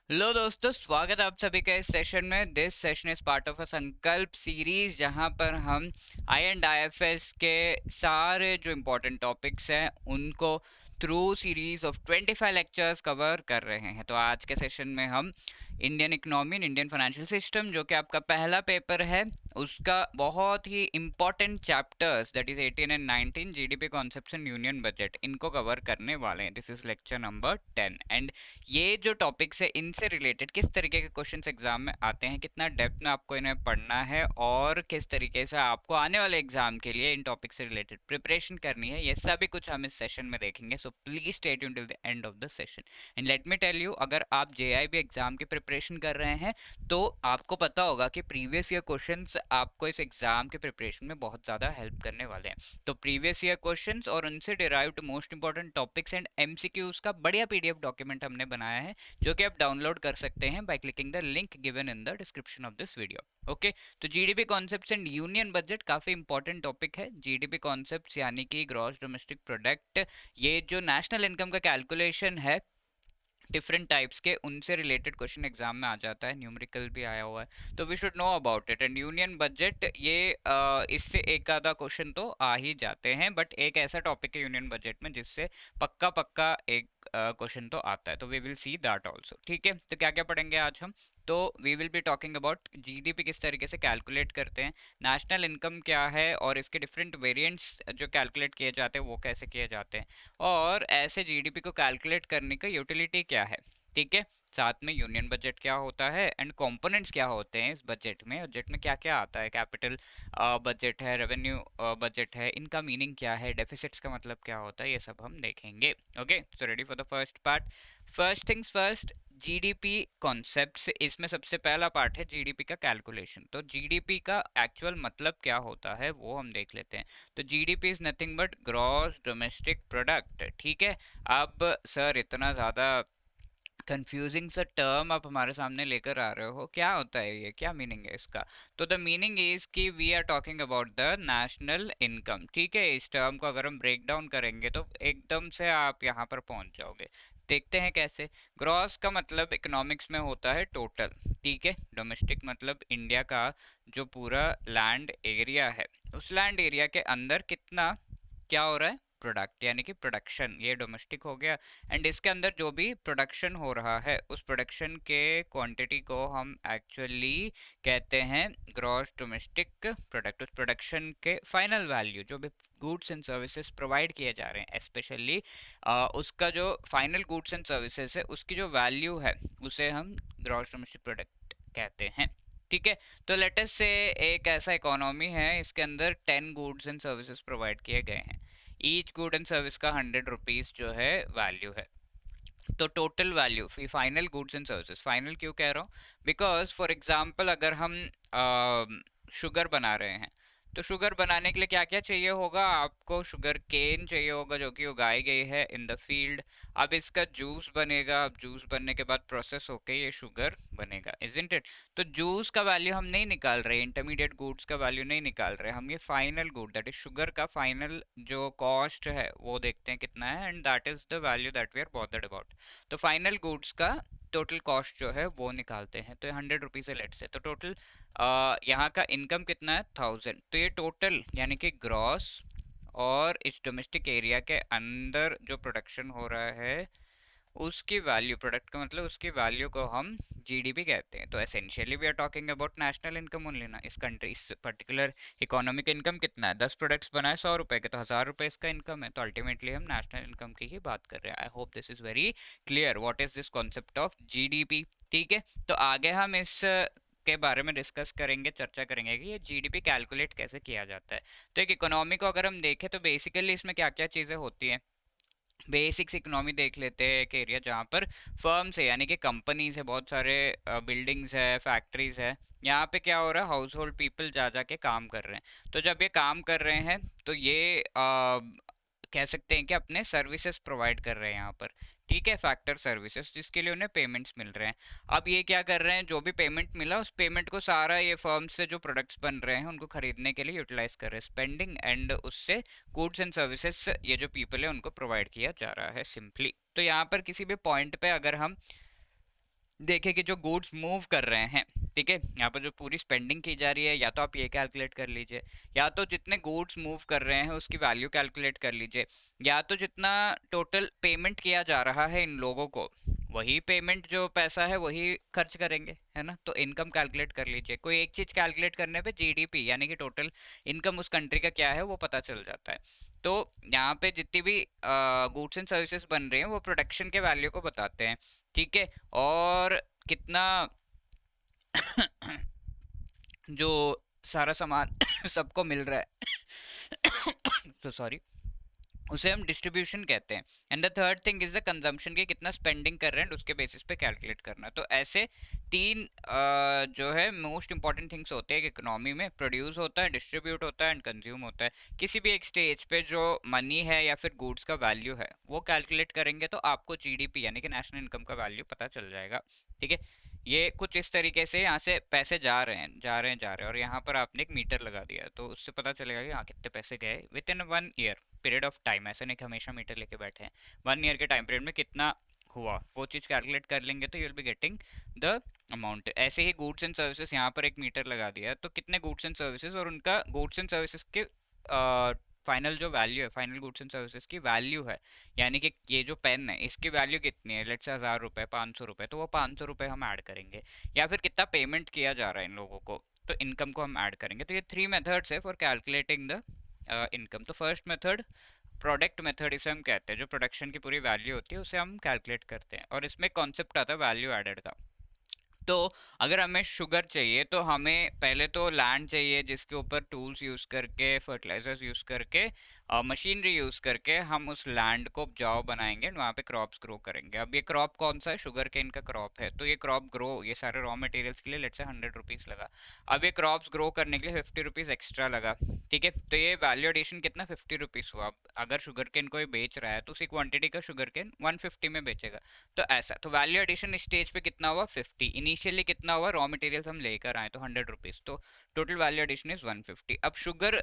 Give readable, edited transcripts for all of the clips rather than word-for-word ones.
Hello दोस्तों, स्वागत है आप सभी का इस सेशन में। This session is part of a संकल्प सीरीज जहां पर हम IND IFS के सारे जो इम्पोर्टेंट टॉपिक्स हैं उनको through series of 25 lectures cover कर रहे हैं। तो आज के सेशन में हम Indian economy and Indian financial system, जो कि आपका पहला पेपर है, उसका बहुत ही important chapters that is 18 and 19, GDP concepts and union budget, इनको कवर करने वाले हैं। This is lecture number 10 and ये जो टॉपिक्स है इनसे रिलेटेड किस तरीके के क्वेश्चंस एग्जाम में आते हैं, कितना डेप्थ में आपको इन्हें पढ़ना है और किस तरीके से आपको आने वाले एग्जाम के लिए इन टॉपिक से रिलेटेड प्रिपरेशन करनी है, ये सभी कुछ हम इस सेशन में देखेंगे। So please stay tuned till the end of the session. And let me tell you, अगर आप JIB एग्जाम की प्रिपरेशन कर रहे हैं तो आपको पता होगा कि प्रीवियस ईयर क्वेश्चंस आपको इस एग्जाम के प्रिपरेशन में बहुत ज़्यादा हेल्प करने वाले हैं। तो प्रीवियस ईयर क्वेश्चंस और उनसे derived most important topics and MCQs का बढ़िया PDF डॉक्यूमेंट हमने बनाया है, जो कि आप डाउनलोड कर सकते हैं by clicking the link given in the description of this video. Okay, तो GDP concepts and union budget काफी इंपॉर्टेंट टॉपिक है। GDP कॉन्सेप्ट्स यानी कि ग्रॉस डोमेस्टिक प्रोडक्ट, ये जो नेशनल इनकम का कैलकुलेशन है डिफरेंट टाइप्स के, उनसे रिलेटेड क्वेश्चन एग्जाम में आ जाता है, न्यूमेरिकल भी आया हुआ है, तो we should know about it. And union budget, ये इससे एक आधा क्वेश्चन तो आ ही जाते हैं, बट एक ऐसा टॉपिक है यूनियन बजट में जिससे पक्का पक्का एक क्वेश्चन तो आता है, तो we will see that also. ठीक है, तो क्या क्या पढ़ेंगे आज हम? तो we will be talking about GDP किस तरीके से कैलकुलेट करते हैं, नेशनल इनकम क्या है और इसके डिफरेंट वेरिएंट्स जो कैलकुलेट किए जाते हैं वो कैसे किए जाते हैं, और ऐसे GDP को कैलकुलेट करने का यूटिलिटी क्या है। ठीक है, साथ में यूनियन बजट क्या होता है एंड कंपोनेंट्स क्या होते हैं इस बजट में क्या क्या आता है, कैपिटल बजट है, रेवेन्यू बजट है, इनका मीनिंग क्या है, डेफिसिट्स का मतलब क्या होता है, ये सब हम देखेंगे। Okay, so ready for the first part. First things first, GDP concepts, इसमें सबसे पहला पार्ट है GDP का कैलकुलेशन। तो GDP का एक्चुअल मतलब क्या होता है वो हम देख लेते हैं। तो GDP is nothing but gross domestic product. ठीक है, अब सर इतना ज़्यादा कंफ्यूजिंग सा टर्म आप हमारे सामने लेकर आ रहे हो, क्या होता है ये, क्या मीनिंग है इसका? तो द मीनिंग इज कि we are talking about the national income. ठीक है, इस टर्म को अगर हम ब्रेक डाउन करेंगे तो एकदम से आप यहाँ पर पहुंच जाओगे। देखते हैं कैसे। ग्रॉस का मतलब इकोनॉमिक्स में होता है टोटल। ठीक है, डोमेस्टिक मतलब इंडिया का जो पूरा लैंड एरिया है, उस लैंड एरिया के अंदर कितना क्या हो रहा है, प्रोडक्ट यानी कि प्रोडक्शन, ये डोमेस्टिक हो गया। एंड इसके अंदर जो भी प्रोडक्शन हो रहा है उस प्रोडक्शन के क्वांटिटी को हम एक्चुअली कहते हैं ग्रॉस डोमेस्टिक प्रोडक्ट। उस प्रोडक्शन के फाइनल वैल्यू, जो भी गुड्स एंड सर्विसेज प्रोवाइड किए जा रहे हैं, स्पेशली उसका जो फाइनल गुड्स एंड सर्विसेज है उसकी जो वैल्यू है उसे हम ग्रॉस डोमेस्टिक प्रोडक्ट कहते हैं। ठीक है, तो लेटेस्ट से एक ऐसा इकोनॉमी है, इसके अंदर 10 गुड्स एंड सर्विसेज प्रोवाइड किए गए हैं। ईच गुड एंड सर्विस का 100 रुपीज जो है वैल्यू है। तो total value, final goods and services, final क्यों कह रहा हूँ, बिकॉज फॉर एग्जांपल अगर हम शुगर बना रहे हैं, तो शुगर बनाने के लिए क्या क्या चाहिए होगा आपको, शुगर केन चाहिए होगा जो कि उगाई गई है इन द फील्ड। अब इसका जूस बनेगा, अब जूस बनने के बाद प्रोसेस होके ये शुगर बनेगा, इजंट इट? तो जूस का वैल्यू हम नहीं निकाल रहे, इंटरमीडिएट गुड्स का वैल्यू नहीं निकाल रहे, हम ये final good that is sugar का फाइनल जो कॉस्ट है वो देखते हैं कितना है, and that is the value that we are bothered about. तो फाइनल गुड्स का टोटल कॉस्ट जो है वो निकालते हैं, तो 100 रुपीज है लेट से। तो टोटल यहाँ का इनकम कितना है, 1000। तो ये टोटल यानी कि ग्रॉस, और इस डोमेस्टिक एरिया के अंदर जो प्रोडक्शन हो रहा है उसकी वैल्यू, प्रोडक्ट का मतलब उसकी वैल्यू को हम GDP कहते हैं। तो essentially we are talking about national income only ना, इस कंट्री, इस पर्टिकुलर इकोनॉमी का इनकम कितना है, 10 प्रोडक्ट्स बनाए 100 रुपए के, तो 1000 रुपए इसका इनकम है। तो अल्टीमेटली हम नेशनल इनकम की ही बात कर रहे हैं। I hope this is very clear what is this concept of GDP। ठीक है, तो आगे हम इस के बारे में डिस्कस करेंगे, चर्चा करेंगे कि ये GDP कैलकुलेट कैसे किया जाता है। तो एक इकोनॉमी को अगर हम देखें तो बेसिकली इसमें क्या क्या चीज़ें होती हैं, बेसिक्स इकोनॉमी देख लेते हैं। एक एरिया जहाँ पर फर्म्स है यानी कि कंपनीज है, बहुत सारे बिल्डिंग्स है, फैक्ट्रीज है, यहाँ पे क्या हो रहा है, हाउस होल्ड पीपल जा जाके काम कर रहे हैं। तो जब ये काम कर रहे हैं तो ये कह सकते हैं कि अपने सर्विसेज प्रोवाइड कर रहे हैं यहाँ पर। ठीक है, फैक्टर सर्विसेज, जिसके लिए उन्हें पेमेंट्स मिल रहे हैं। अब ये क्या कर रहे हैं, जो भी पेमेंट मिला उस पेमेंट को सारा ये फर्म से जो प्रोडक्ट्स बन रहे हैं उनको खरीदने के लिए यूटिलाइज कर रहे हैं, स्पेंडिंग, एंड उससे गुड्स एंड सर्विसेज ये जो पीपल है उनको प्रोवाइड किया जा रहा है सिंपली। तो यहाँ पर किसी भी पॉइंट पे अगर हम देखें कि जो गुड्स मूव कर रहे हैं, ठीक है, यहाँ पर जो पूरी स्पेंडिंग की जा रही है, या तो आप ये कैलकुलेट कर लीजिए, या तो जितने गुड्स मूव कर रहे हैं उसकी वैल्यू कैलकुलेट कर लीजिए, या तो जितना टोटल पेमेंट किया जा रहा है इन लोगों को, वही पेमेंट जो पैसा है वही खर्च करेंगे, है ना। तो इनकम कैलकुलेट कर लीजिए। कोई एक चीज कैलकुलेट करने पे जीडीपी यानी कि टोटल इनकम उस कंट्री का क्या है वो पता चल जाता है। तो यहाँ पे जितनी भी गुड्स एंड सर्विसेज बन रही हैं वो प्रोडक्शन के वैल्यू को बताते हैं, ठीक है। और कितना जो सारा सामान सबको मिल रहा है तो सॉरी, उसे हम डिस्ट्रीब्यूशन कहते हैं। And the third thing is the consumption, की कितना स्पेंडिंग कर रहे हैं उसके बेसिस पे कैलकुलेट करना। तो ऐसे तीन जो है मोस्ट इंपॉर्टेंट थिंग्स होते हैं इकोनॉमी में, प्रोड्यूस होता है, डिस्ट्रीब्यूट होता है एंड कंज्यूम होता है। किसी भी एक स्टेज पे जो मनी है या फिर गुड्स का वैल्यू है वो कैलकुलेट करेंगे तो आपको जीडीपी यानी कि नेशनल इनकम का वैल्यू पता चल जाएगा, ठीक है। ये कुछ इस तरीके से यहाँ से पैसे जा रहे हैं जा रहे हैं जा रहे हैं, और यहाँ पर आपने एक मीटर लगा दिया तो उससे पता चलेगा कि हाँ कितने पैसे गए with in 1 year period of time. ऐसे नहीं कि हमेशा मीटर लेके बैठे हैं, 1 ईयर के टाइम पीरियड में कितना हुआ वो चीज़ कैलकुलेट कर लेंगे तो you will be getting the amount. ऐसे ही गुड्स एंड सर्विसेज, यहाँ पर एक मीटर लगा दिया है तो कितने गुड्स एंड सर्विसेज और उनका गुड्स एंड सर्विसेज के फाइनल जो वैल्यू है, फाइनल गुड्स एंड सर्विसेज की वैल्यू है, यानी कि ये जो पेन है इसकी वैल्यू कितनी है, लेट्स से 1000 रुपये, 500 रुपये, तो वो 500 रुपये हम ऐड करेंगे। या फिर कितना पेमेंट किया जा रहा है इन लोगों को, तो इनकम को हम ऐड करेंगे। तो ये 3 मेथड्स है फॉर कैलकुलेटिंग द इनकम। तो फर्स्ट मेथड प्रोडक्ट मेथड इसे हम कहते हैं, जो प्रोडक्शन की पूरी वैल्यू होती है उसे हम कैलकुलेट करते हैं, और इसमें कॉन्सेप्ट आता है वैल्यू एडेड का। तो अगर हमें शुगर चाहिए तो हमें पहले तो लैंड चाहिए जिसके ऊपर टूल्स यूज़ करके, फर्टिलाइजर्स यूज़ करके, मशीनरी यूज़ करके हम उस लैंड को उपजाऊ बनाएंगे, वहाँ पे क्रॉप्स ग्रो करेंगे। अब ये क्रॉप कौन सा है, शुगर केन का क्रॉप है। तो ये क्रॉप ग्रो, ये सारे रॉ मटेरियल्स के लिए लेट्स से 100 रुपीज़ लगा। अब ये क्रॉप्स ग्रो करने के लिए 50 रुपीज़ एक्स्ट्रा लगा, ठीक है। तो ये वैल्यू एडिशन कितना 50 रुपीज़ हुआ। अब अगर शुगर केन कोई बेच रहा है तो उसी क्वांटिटी का शुगर केन 150 में बेचेगा। तो ऐसा, तो वैल्यू एडिशन स्टेज पे कितना हुआ 50, इनिशियली कितना हुआ रॉ मटेरियल्स हम लेकर आए तो 100 रुपीज़, तो टोटल वैल्यू एडिशन इज 150। अब शुगर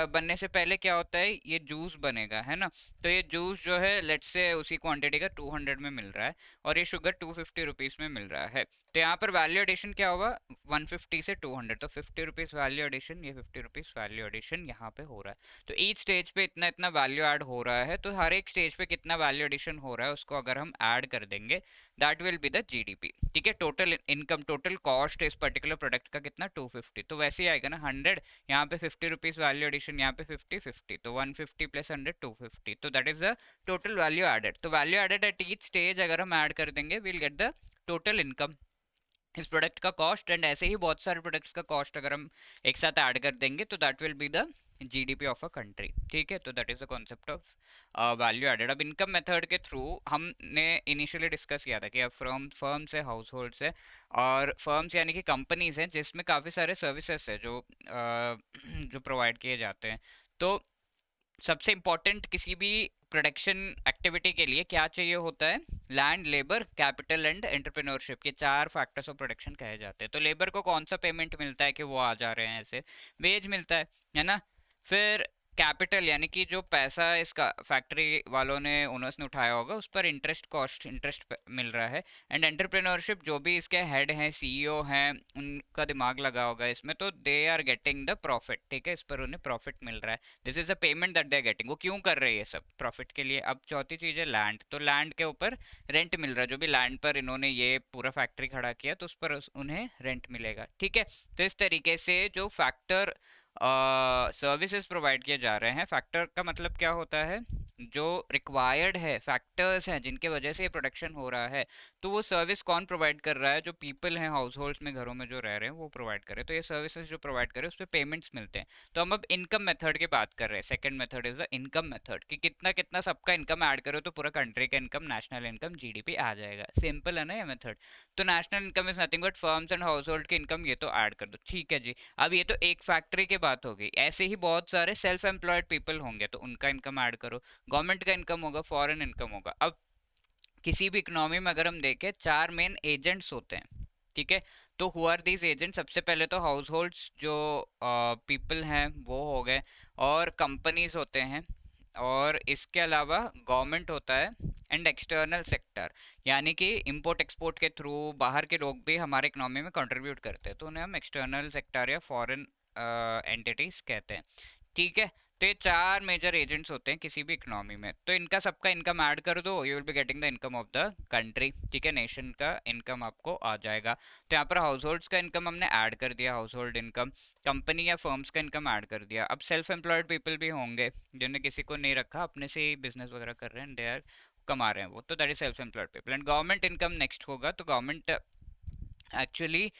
बनने से पहले क्या होता है, ये जूस बनेगा, है ना। तो ये जूस जो है लेट्स से उसी क्वांटिटी का 200 में मिल रहा है और ये शुगर 250 रुपीज़ में मिल रहा है। तो यहाँ पर वैल्यू एडिशन क्या होगा, 150 से 200, तो 50 रुपीज़ वैल्यू एडिशन, ये 50 रुपीज़ वैल्यू एडिशन यहाँ पे हो रहा है। तो ईच स्टेज पे इतना इतना वैल्यू ऐड हो रहा है, तो हर एक स्टेज पे कितना वैल्यू एडिशन हो रहा है उसको अगर हम ऐड कर देंगे that will be the GDP, ठीक है। टोटल इनकम, टोटल कॉस्ट इस पर्टिकुलर प्रोडक्ट का कितना 250, तो वैसे ही आएगा ना 100, यहाँ पे 50 रुपीज़ वैल्यू एडिशन, यहाँ पे 50 50, तो 150 प्लस 100 250, तो that is the total value added. तो value added at each stage अगर हम ऐड कर देंगे will get the total income, इस प्रोडक्ट का कॉस्ट। एंड ऐसे ही बहुत सारे प्रोडक्ट्स का कॉस्ट अगर हम एक साथ ऐड कर देंगे तो that will be the GDP of a country, ठीक है। तो that is the concept of value added. अब इनकम मेथड के थ्रू हमने इनिशियली डिस्कस किया था कि अब फर्म्स है, हाउस होल्ड्स है, और फर्म्स यानी कि कंपनीज हैं जिसमें काफ़ी सारे सर्विसेज है जो जो प्रोवाइड किए जाते हैं। तो सबसे इम्पोर्टेंट किसी भी प्रोडक्शन एक्टिविटी के लिए क्या चाहिए होता है, land, labour, capital and entrepreneurship, के 4 फैक्टर्स ऑफ प्रोडक्शन कहे जाते हैं। तो लेबर को कौन सा पेमेंट मिलता है कि वो आ जा रहे हैं, ऐसे वेज मिलता है ना। फिर कैपिटल यानी कि जो पैसा इसका फैक्ट्री वालों ने, ओनर्स ने उठाया होगा उस पर इंटरेस्ट, कॉस्ट इंटरेस्ट मिल रहा है। एंड एंटरप्रेन्योरशिप, जो भी इसके हेड हैं, सीईओ हैं, उनका दिमाग लगा होगा इसमें, तो they are getting the profit, ठीक है, इस पर उन्हें प्रॉफिट मिल रहा है। This is a payment that they are getting. वो क्यों कर रहे हैं ये सब, प्रॉफिट के लिए। अब चौथी चीज है लैंड, तो लैंड के ऊपर रेंट मिल रहा है, जो भी लैंड पर इन्होंने ये पूरा फैक्ट्री खड़ा किया तो उस पर उन्हें रेंट मिलेगा, ठीक है। तो इस तरीके से जो फैक्टर सर्विसेज प्रोवाइड किए जा रहे हैं, फैक्टर का मतलब क्या होता है, जो रिक्वायर्ड है, फैक्टर्स हैं जिनके वजह से ये प्रोडक्शन हो रहा है, तो वो सर्विस कौन प्रोवाइड कर रहा है, जो पीपल हैं हाउस होल्ड्स में, घरों में जो रह रहे हैं वो प्रोवाइड कर रहे हैं। तो ये सर्विसेज जो प्रोवाइड कर रहे हैं उस पर पेमेंट्स मिलते हैं। तो हम अब इनकम मेथड की बात कर रहे हैं। Second method is the income method, कि कितना कितना सबका इनकम ऐड करो तो पूरा कंट्री का इनकम, नेशनल इनकम, जीडीपी आ जाएगा। सिंपल है ना ये मेथड। तो national income is nothing but firms and house hold की इनकम, ये तो ऐड कर दो, ठीक है जी। अब ये तो एक फैक्ट्री की बात हो गई, ऐसे ही बहुत सारे सेल्फ एम्प्लॉयड पीपल होंगे तो उनका इनकम ऐड करो, गवर्नमेंट का इनकम होगा, फॉरेन इनकम होगा। अब किसी भी इकोनॉमी में अगर हम देखें 4 मेन एजेंट्स होते हैं, ठीक है। तो हु आर दीज एजेंट, सबसे पहले तो हाउस होल्ड्स जो पीपल हैं वो हो गए, और कंपनीज होते हैं, और इसके अलावा गवर्नमेंट होता है एंड एक्सटर्नल सेक्टर, यानी कि इंपोर्ट एक्सपोर्ट के थ्रू बाहर के लोग भी हमारे इकोनॉमी में कंट्रीब्यूट करते हैं, तो उन्हें हम एक्सटर्नल सेक्टर या फॉरेन एंटिटीज कहते हैं। ठीक है, तो ये चार मेजर एजेंट्स होते हैं किसी भी इकोनॉमी में, तो इनका सबका इनकम ऐड कर दो, you will be getting the income of the country. ठीक है, नेशन का इनकम आपको आ जाएगा। तो यहाँ पर हाउस होल्ड्स का इनकम हमने ऐड कर दिया, हाउस होल्ड इनकम। कंपनी या फर्म्स का इनकम ऐड कर दिया। अब सेल्फ एम्प्लॉयड पीपल भी होंगे जिन्होंने किसी को नहीं रखा, अपने से ही बिजनेस वगैरह कर रहे हैं, दे आर कमा रहे हैं वो, तो that is self employed people. And government income next होगा, तो गवर्नमेंट एक्चुअली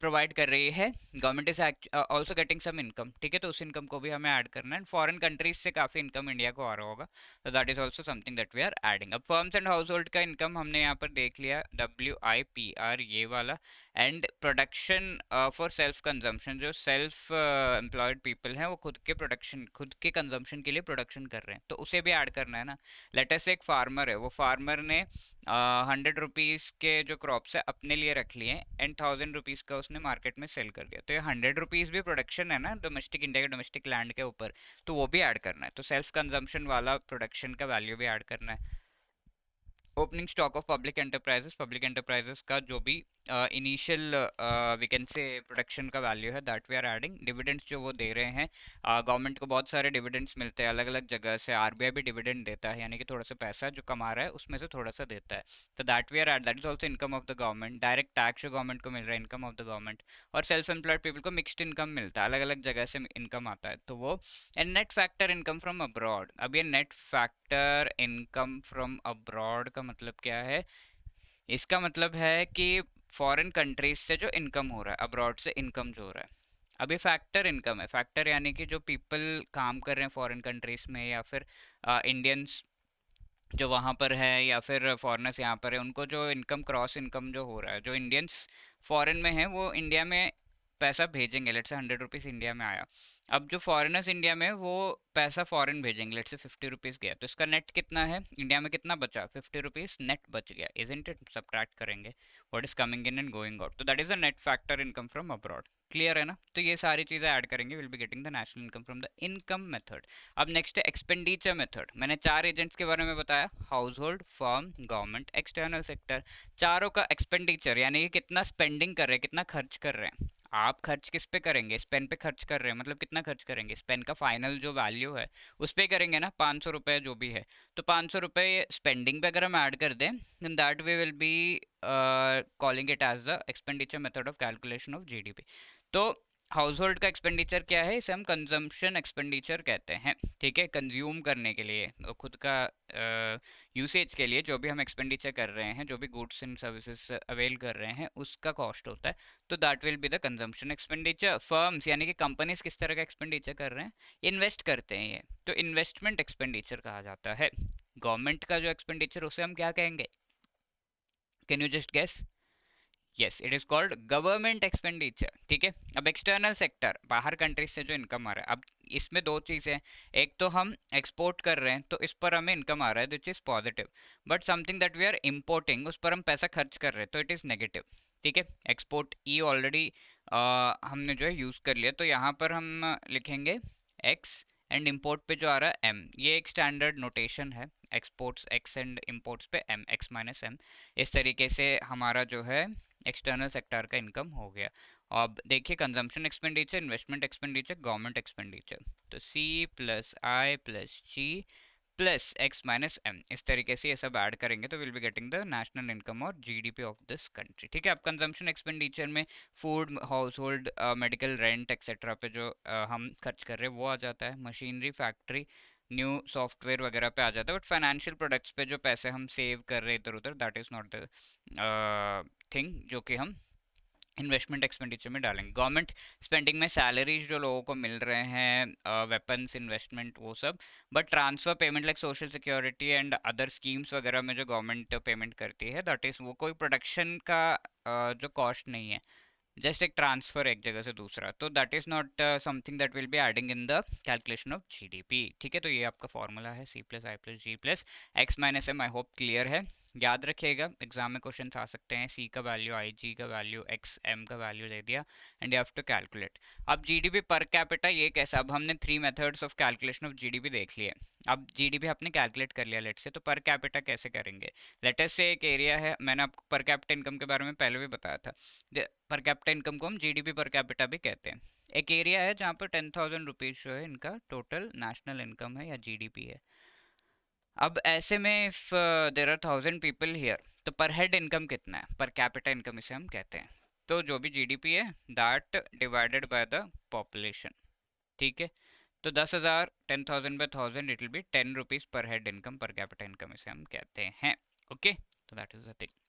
प्रोवाइड कर रही है, government is also getting some income. ठीक है, तो उस इनकम को भी हमें ऐड करना है। फॉरेन कंट्रीज से काफ़ी इनकम इंडिया को आ रहा होगा, तो that is also something that we are adding. अब फर्म्स एंड हाउस होल्ड का इनकम हमने यहाँ पर देख लिया, WIPR ये वाला। And production for self consumption, जो सेल्फ एम्प्लॉयड पीपल हैं वो खुद के प्रोडक्शन, खुद के कंजम्पशन के लिए प्रोडक्शन कर रहे हैं, तो उसे भी ऐड करना है ना। लेट अस से एक फार्मर है, वो फार्मर ने 100 रुपीज़ के जो क्रॉप्स है अपने लिए रख लिए एंड 1000 रुपीज़ का उसने मार्केट में सेल कर दिया, तो ये 100 रुपीज़ भी प्रोडक्शन है ना, डोमेस्टिक, इंडिया के डोमेस्टिक लैंड के ऊपर, तो वो भी ऐड करना है। तो सेल्फ कंजम्पशन वाला प्रोडक्शन का वैल्यू भी ऐड करना है। Opening stock of public enterprises का जो भी initial we can say production का वैल्यू है, that we are adding. Dividends जो वो दे रहे हैं, गवर्नमेंट को बहुत सारे डिविडेंड्स मिलते हैं अलग अलग जगह से, RBI भी डिविडेंड देता है, यानी कि थोड़ा सा पैसा जो कमा रहा है उसमें से थोड़ा सा देता है, तो that we are add, that is also income of the government. Direct tax जो गवर्नमेंट को मिल रहा है, इनकम ऑफ द गवर्नमेंट। और सेल्फ एम्प्लॉयड पीपल को मिक्सड इनकम मिलता है, अलग अलग जगह से इनकम आता है, तो वो। And net factor income from abroad, अब ये net factor income from abroad का मतलब क्या है? इसका मतलब है कि फॉरेन कंट्रीज से जो इनकम हो रहा है, अब्रॉड से इनकम जो हो रहा है। अभी फैक्टर इनकम है, फैक्टर यानी कि जो पीपल काम कर रहे हैं फॉरेन कंट्रीज में, या फिर इंडियंस जो वहाँ पर है, या फिर फॉरेनर्स यहाँ पर है, उनको जो इनकम, क्रॉस इनकम जो हो रहा है, जो इंडियंस फॉरेन में है वो इंडिया में पैसा भेजेंगे। लेट से 100 रुपीज़ इंडिया में आया, अब जो फॉरेनर्स इंडिया में वो पैसा फॉरेन भेजेंगे, लेट से 50 रुपीज़ गया, तो इसका नेट कितना है, इंडिया में कितना बचा, 50 रुपीज़ नेट बच गया, इजंट इट? सब्ट्रैक्ट करेंगे what is coming in and going out, तो that is the net factor income from abroad. Clear है ना? तो ये सारी चीज़ें ऐड करेंगे, will be getting the national income from the income method. अब नेक्स्ट है एक्सपेंडिचर मेथड। मैंने चार एजेंट्स के बारे में बताया, household, firm, government, external sector. चारों का एक्सपेंडिचर यानी कि कितना स्पेंडिंग कर रहे हैं, कितना खर्च कर रहे हैं। आप खर्च किस पे करेंगे? स्पेन पे खर्च कर रहे हैं, मतलब कितना खर्च करेंगे? स्पेन का फाइनल जो वैल्यू है उस पे करेंगे ना, 500 रुपये जो भी है, तो 500 रुपये स्पेंडिंग पे अगर हम ऐड कर दें, then that we will be calling it as the expenditure method of calculation of GDP। तो हाउस होल्ड का एक्सपेंडिचर क्या है? इसे हम कंजम्पशन एक्सपेंडिचर कहते हैं। ठीक है, कंज्यूम करने के लिए, खुद का यूसेज के लिए जो भी हम एक्सपेंडिचर कर रहे हैं, जो भी गुड्स एंड सर्विसेज अवेल कर रहे हैं, उसका कॉस्ट होता है, तो that will be the consumption expenditure. Firms यानी कि कंपनीज किस तरह का एक्सपेंडिचर कर रहे हैं? इन्वेस्ट करते हैं ये, तो इन्वेस्टमेंट एक्सपेंडिचर कहा जाता है। गवर्नमेंट का जो एक्सपेंडिचर उसे हम क्या कहेंगे? Can you just guess? Yes, it is called government expenditure. ठीक है, अब एक्सटर्नल सेक्टर, बाहर कंट्रीज से जो इनकम आ रहा है, अब इसमें दो चीज़ें, एक तो हम एक्सपोर्ट कर रहे हैं तो इस पर हमें इनकम आ रहा है which is positive, but something that we are importing उस पर हम पैसा खर्च कर रहे हैं तो इट इज़ नेगेटिव। ठीक है, एक्सपोर्ट ई ऑलरेडी हमने जो है यूज़ कर लिया, तो यहाँ पर हम लिखेंगे एक्स, एंड इम्पोर्ट पे जो आ रहा है एम, ये एक स्टैंडर्ड नोटेशन है, एक्सपोर्ट्स एक्स एंड इम्पोर्ट्स पे एम, एक्स माइनस एम। इस तरीके से हमारा जो है एक्सटर्नल सेक्टर का इनकम हो गया। अब देखिए, consumption expenditure, investment expenditure, government expenditure, तो C+I+G plus X minus M, इस तरीके से ये सब ऐड करेंगे तो will be getting the national income और GDP ऑफ दिस कंट्री। ठीक है, अब कंजम्पशन एक्सपेंडिचर में food, house hold, medical, rent etcetera पे जो हम खर्च कर रहे हैं वो आ जाता है। मशीनरी, फैक्ट्री, न्यू सॉफ्टवेयर वगैरह पे आ जाता है, बट फाइनेंशियल प्रोडक्ट्स पे जो पैसे हम सेव कर रहे हैं इधर उधर, that is not the thing जो कि हम इन्वेस्टमेंट एक्सपेंडिचर में डालेंगे। गवर्नमेंट स्पेंडिंग में सैलरीज जो लोगों को मिल रहे हैं, वेपन्स इन्वेस्टमेंट वो सब, but transfer payment like social security and other schemes वगैरह में जो गवर्नमेंट पेमेंट करती है, दैट इज़ वो कोई प्रोडक्शन का जो कॉस्ट नहीं है, जस्ट एक ट्रांसफर एक जगह से दूसरा, तो that is not something that will be adding in the calculation of GDP। ठीक है, तो ये आपका फॉर्मूला है C+I+G plus X minus M, I hope clear है। याद रखिएगा, एग्जाम में क्वेश्चन आ सकते हैं, सी का वैल्यू, आई जी का वैल्यू, एक्स एम का वैल्यू दे दिया and you have to calculate. अब जीडीपी पर कैपिटा ये कैसा, अब हमने 3 methods of calculation of GDP देख लिए। अब जीडीपी आपने कैलकुलेट कर लिया लेट से, तो पर कैपिटा कैसे करेंगे। लेट अस से एक एरिया है, मैंने आपको पर कैपिटा इनकम के बारे में पहले भी बताया था, पर कैपिटा इनकम को हम जीडीपी पर कैपिटा भी कहते हैं। एक एरिया है जहाँ पर 10,000 रुपीज जो है इनका टोटल नेशनल इनकम है या जीडीपी है। अब ऐसे में if there are 1,000 people here, तो पर हेड इनकम कितना है, पर कैपिटा इनकम इसे हम कहते हैं। तो जो भी जीडीपी है that divided by the population, ठीक है। तो 10,000 10,000 by 1,000 it will be 10 rupees per head income, per capita income इसे हम कहते हैं। ओके, तो that is the thing,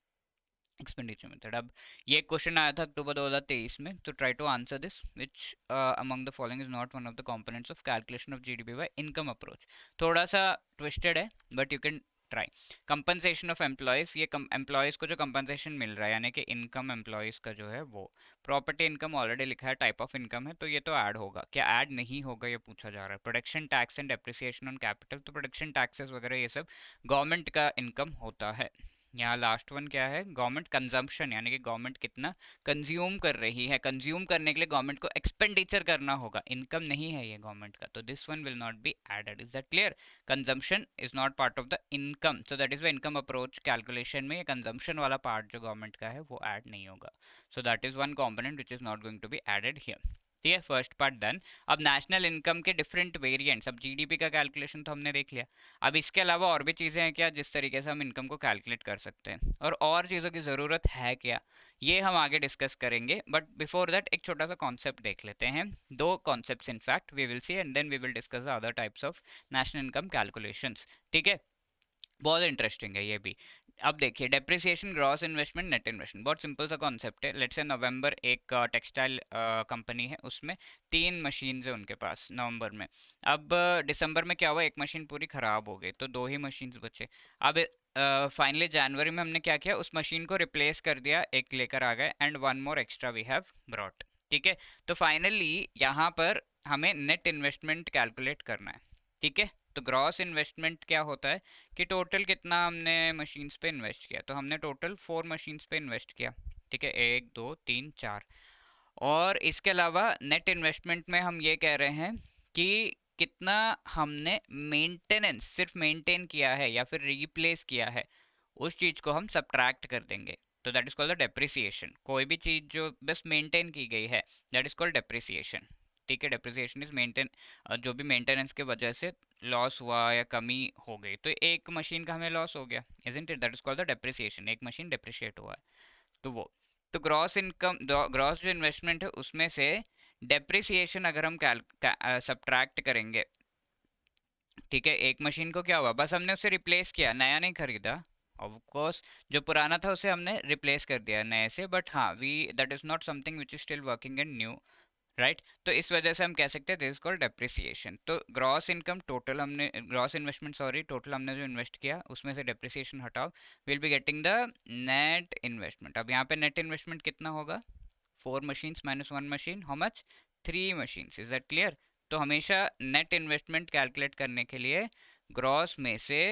expenditure method. अब ये क्वेश्चन आया था अक्टूबर 2023 में, तो try to answer this, which among the following is not one of the components of calculation of GDP by income approach. थोड़ा सा ट्विस्टेड है but you can try. Compensation of employees, ये employees को जो compensation मिल रहा है यानी कि इनकम एम्प्लॉयज का जो है वो। प्रॉपर्टी इनकम ऑलरेडी लिखा है, टाइप ऑफ इनकम है, तो ये तो ऐड होगा, क्या ऐड नहीं होगा ये पूछा जा रहा है। Production tax and depreciation on capital, तो प्रोडक्शन टैक्सेस वगैरह ये सब गवर्नमेंट का इनकम होता है। यहाँ लास्ट वन क्या है, गवर्नमेंट कंजम्पशन, यानी कि गवर्नमेंट कितना कंज्यूम कर रही है, कंज्यूम करने के लिए गवर्नमेंट को एक्सपेंडिचर करना होगा, इनकम नहीं है ये गवर्नमेंट का, तो this one will not be added. Is that clear? Consumption is not part of the income, so that is the income approach calculation में ये कंजम्पशन वाला पार्ट जो गवर्नमेंट का है वो ऐड नहीं होगा, so that is one component which is not going to be added here. ठीक है, फर्स्ट पार्ट डन। अब नेशनल इनकम के डिफरेंट वेरिएंट्स, अब जीडीपी का कैलकुलेशन तो हमने देख लिया। अब इसके अलावा और भी चीज़ें हैं क्या जिस तरीके से हम इनकम को कैलकुलेट कर सकते हैं, और चीज़ों की ज़रूरत है क्या, ये हम आगे डिस्कस करेंगे। बट बिफोर दैट एक छोटा सा कॉन्सेप्ट देख लेते हैं, दो concepts in fact we will see, and then we will discuss the other types of national income calculations. ठीक है, बहुत इंटरेस्टिंग है ये भी। अब देखिए, depreciation, gross investment, net investment, बहुत सिंपल सा कॉन्सेप्ट है। लेट्स से नवंबर एक टेक्सटाइल कंपनी है, उसमें 3 मशीन है उनके पास नवंबर में। अब दिसंबर में क्या हुआ, एक मशीन पूरी ख़राब हो गई, तो 2 ही मशीन बचे। अब फाइनली जनवरी में हमने क्या किया, उस मशीन को रिप्लेस कर दिया, एक लेकर आ गए, and one more extra we have brought. ठीक है, तो फाइनली यहाँ पर हमें नेट इन्वेस्टमेंट कैलकुलेट करना है। ठीक है, तो ग्रॉस इन्वेस्टमेंट क्या होता है कि टोटल कितना हमने मशीन्स पे इन्वेस्ट किया, तो हमने टोटल 4 मशीन्स पे इन्वेस्ट किया। ठीक है, 1 2 3 4। और इसके अलावा नेट इन्वेस्टमेंट में हम ये कह रहे हैं कि कितना हमने मेंटेनेंस, सिर्फ मेंटेन किया है या फिर रिप्लेस किया है, उस चीज को हम सब्ट्रैक्ट कर देंगे, तो that is called the depreciation. कोई भी चीज जो बस मेंटेन की गई है दैट इज कॉल्ड डेप्रिसिएशन। ठीक है, डेप्रिसिएशन इज मेंटेन, जो भी मेंटेनेंस के वजह से लॉस हुआ या कमी हो गई, तो एक मशीन का हमें लॉस हो गया, isn't it, that is called the depreciation, एक मशीन डेप्रिशिएट हुआ है, तो वो। तो ग्रॉस इनकम, ग्रॉस जो इन्वेस्टमेंट है उसमें से डेप्रिसिएशन अगर हम सब्ट्रैक्ट करेंगे, ठीक है, एक मशीन को क्या हुआ, बस हमने उसे रिप्लेस किया, नया नहीं खरीदा। ऑफ कोर्स जो पुराना था उसे हमने रिप्लेस कर दिया नए से, बट हाँ we that is not something which is still working and new, right. तो इस वजह से हम कह सकते हैं दिस इज कॉल्ड डेप्रिसिएशन। तो ग्रॉस इनकम टोटल हमने, ग्रॉस इन्वेस्टमेंट सॉरी, टोटल हमने जो इन्वेस्ट किया उसमें से डेप्रिसिएशन हटाओ, will be getting the net investment. अब यहाँ पे नेट इन्वेस्टमेंट कितना होगा, 4 machines minus 1 machine, how much, 3 machines. Is that clear? तो हमेशा नेट इन्वेस्टमेंट कैलकुलेट करने के लिए ग्रॉस में से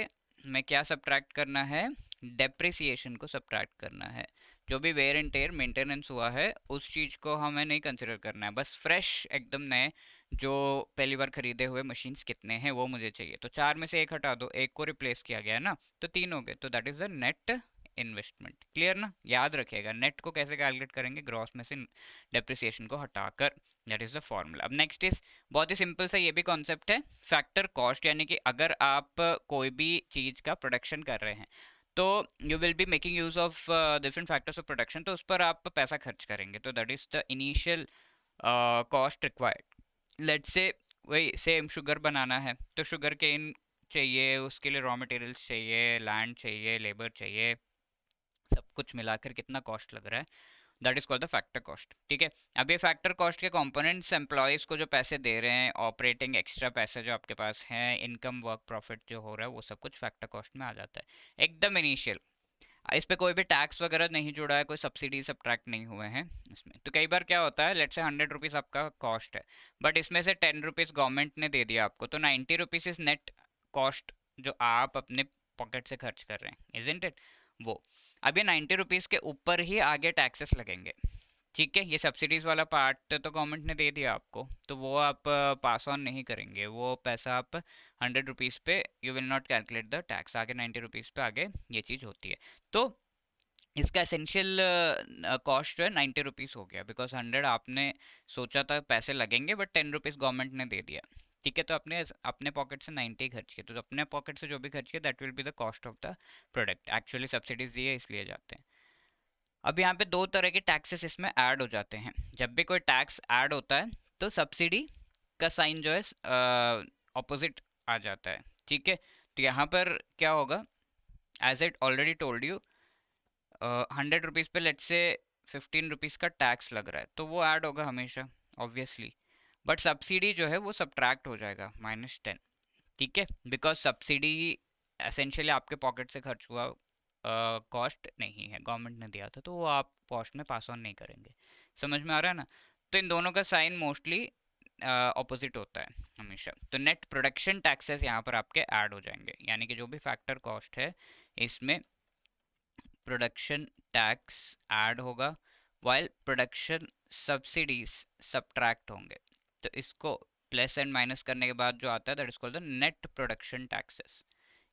हमें क्या सब्ट्रैक्ट करना है, डेप्रिसिएशन को सब्ट्रैक्ट करना है। जो भी वेयर एंड टेयर मेंटेनेंस हुआ है उस चीज़ को हमें नहीं कंसिडर करना है, बस फ्रेश एकदम नए जो पहली बार खरीदे हुए मशीन्स कितने हैं वो मुझे चाहिए। तो 4 में से एक हटा दो, एक को रिप्लेस किया गया है ना, तो 3 हो गए, तो that is the net investment. Clear ना? याद रखिएगा नेट को कैसे कैलकुलेट करेंगे, ग्रॉस में से डेप्रिसिएशन को हटाकर, दैट इज द फॉर्मूला। अब नेक्स्ट इज बहुत ही सिंपल सा ये भी कॉन्सेप्ट है, फैक्टर कॉस्ट, यानी कि अगर आप कोई भी चीज़ का प्रोडक्शन कर रहे हैं तो you will be making use of different factors of production, तो उस पर आप पैसा खर्च करेंगे, तो that is the initial cost required. Let's say वही सेम शुगर बनाना है, तो शुगर केन चाहिए, उसके लिए रॉ मटेरियल्स चाहिए, लैंड चाहिए, लेबर चाहिए, सब कुछ मिलाकर कितना कॉस्ट लग रहा है, that is called the factor cost. ठीक है, अब ये फैक्टर कॉस्ट के कंपोनेंट्स एम्प्लॉयज़ को जो पैसे दे रहे हैं, ऑपरेटिंग एक्स्ट्रा पैसे जो आपके पास हैं, इनकम वर्क प्रॉफिट जो हो रहा है, वो सब कुछ फैक्टर कॉस्ट में आ जाता है एकदम इनिशियल। इस पे कोई भी टैक्स वगैरह नहीं जुड़ा है, कोई सब्सिडी सब्ट्रैक्ट नहीं हुए हैं इसमें। तो कई बार क्या होता है, लेट्स से 100 रुपीज़ आपका कॉस्ट है, बट इसमें से 10 रुपीज़ गवर्नमेंट ने दे दिया आपको, तो 90 रुपीज़ इज नेट कॉस्ट जो आप अपने पॉकेट से खर्च कर रहे हैं, इजंट इट? वो। अब ये 90 रुपीज़ के ऊपर ही आगे टैक्सेस लगेंगे, ठीक है। ये सब्सिडीज़ वाला पार्ट तो गवर्नमेंट ने दे दिया आपको, तो वो आप पास ऑन नहीं करेंगे, वो पैसा आप 100 रुपीज़ पे you will not calculate the tax, आगे 90 रुपीज़ पे आगे ये चीज़ होती है। तो इसका एसेंशियल कॉस्ट जो है 90 रुपीज़ हो गया, बिकॉज 100 आपने सोचा था पैसे लगेंगे, बट 10 रुपीज़ गवर्नमेंट ने दे दिया, ठीक है। तो अपने अपने पॉकेट से 90 खर्च किए, तो अपने पॉकेट से जो भी खर्च किया that will be the cost of the product. Actually subsidies दिए इसलिए जाते हैं। अब यहाँ पे दो तरह के टैक्सेस इसमें ऐड हो जाते हैं। जब भी कोई टैक्स ऐड होता है तो सब्सिडी का साइन जो है ऑपोजिट आ जाता है, ठीक है। तो यहाँ पर क्या होगा, as it already told you, 100 rupees पे लेट से 15 रुपीज़ का टैक्स लग रहा है, तो वो ऐड होगा हमेशा ऑब्वियसली। बट सब्सिडी जो है वो सब्ट्रैक्ट हो जाएगा -10, ठीक है। बिकॉज सब्सिडी एसेंशियली आपके पॉकेट से खर्च हुआ कॉस्ट नहीं है, गवर्नमेंट ने दिया था, तो वो आप कॉस्ट में पास ऑन नहीं करेंगे। समझ में आ रहा है ना? तो इन दोनों का साइन मोस्टली ऑपोजिट होता है हमेशा। तो नेट प्रोडक्शन टैक्सेस यहाँ पर आपके ऐड हो जाएंगे, यानी कि जो भी फैक्टर कॉस्ट है इसमें प्रोडक्शन टैक्स ऐड होगा, वाइल प्रोडक्शन सब्सिडीज सब्ट्रैक्ट होंगे। तो इसको प्लस एंड माइनस करने के बाद जो आता है that is called the net production taxes.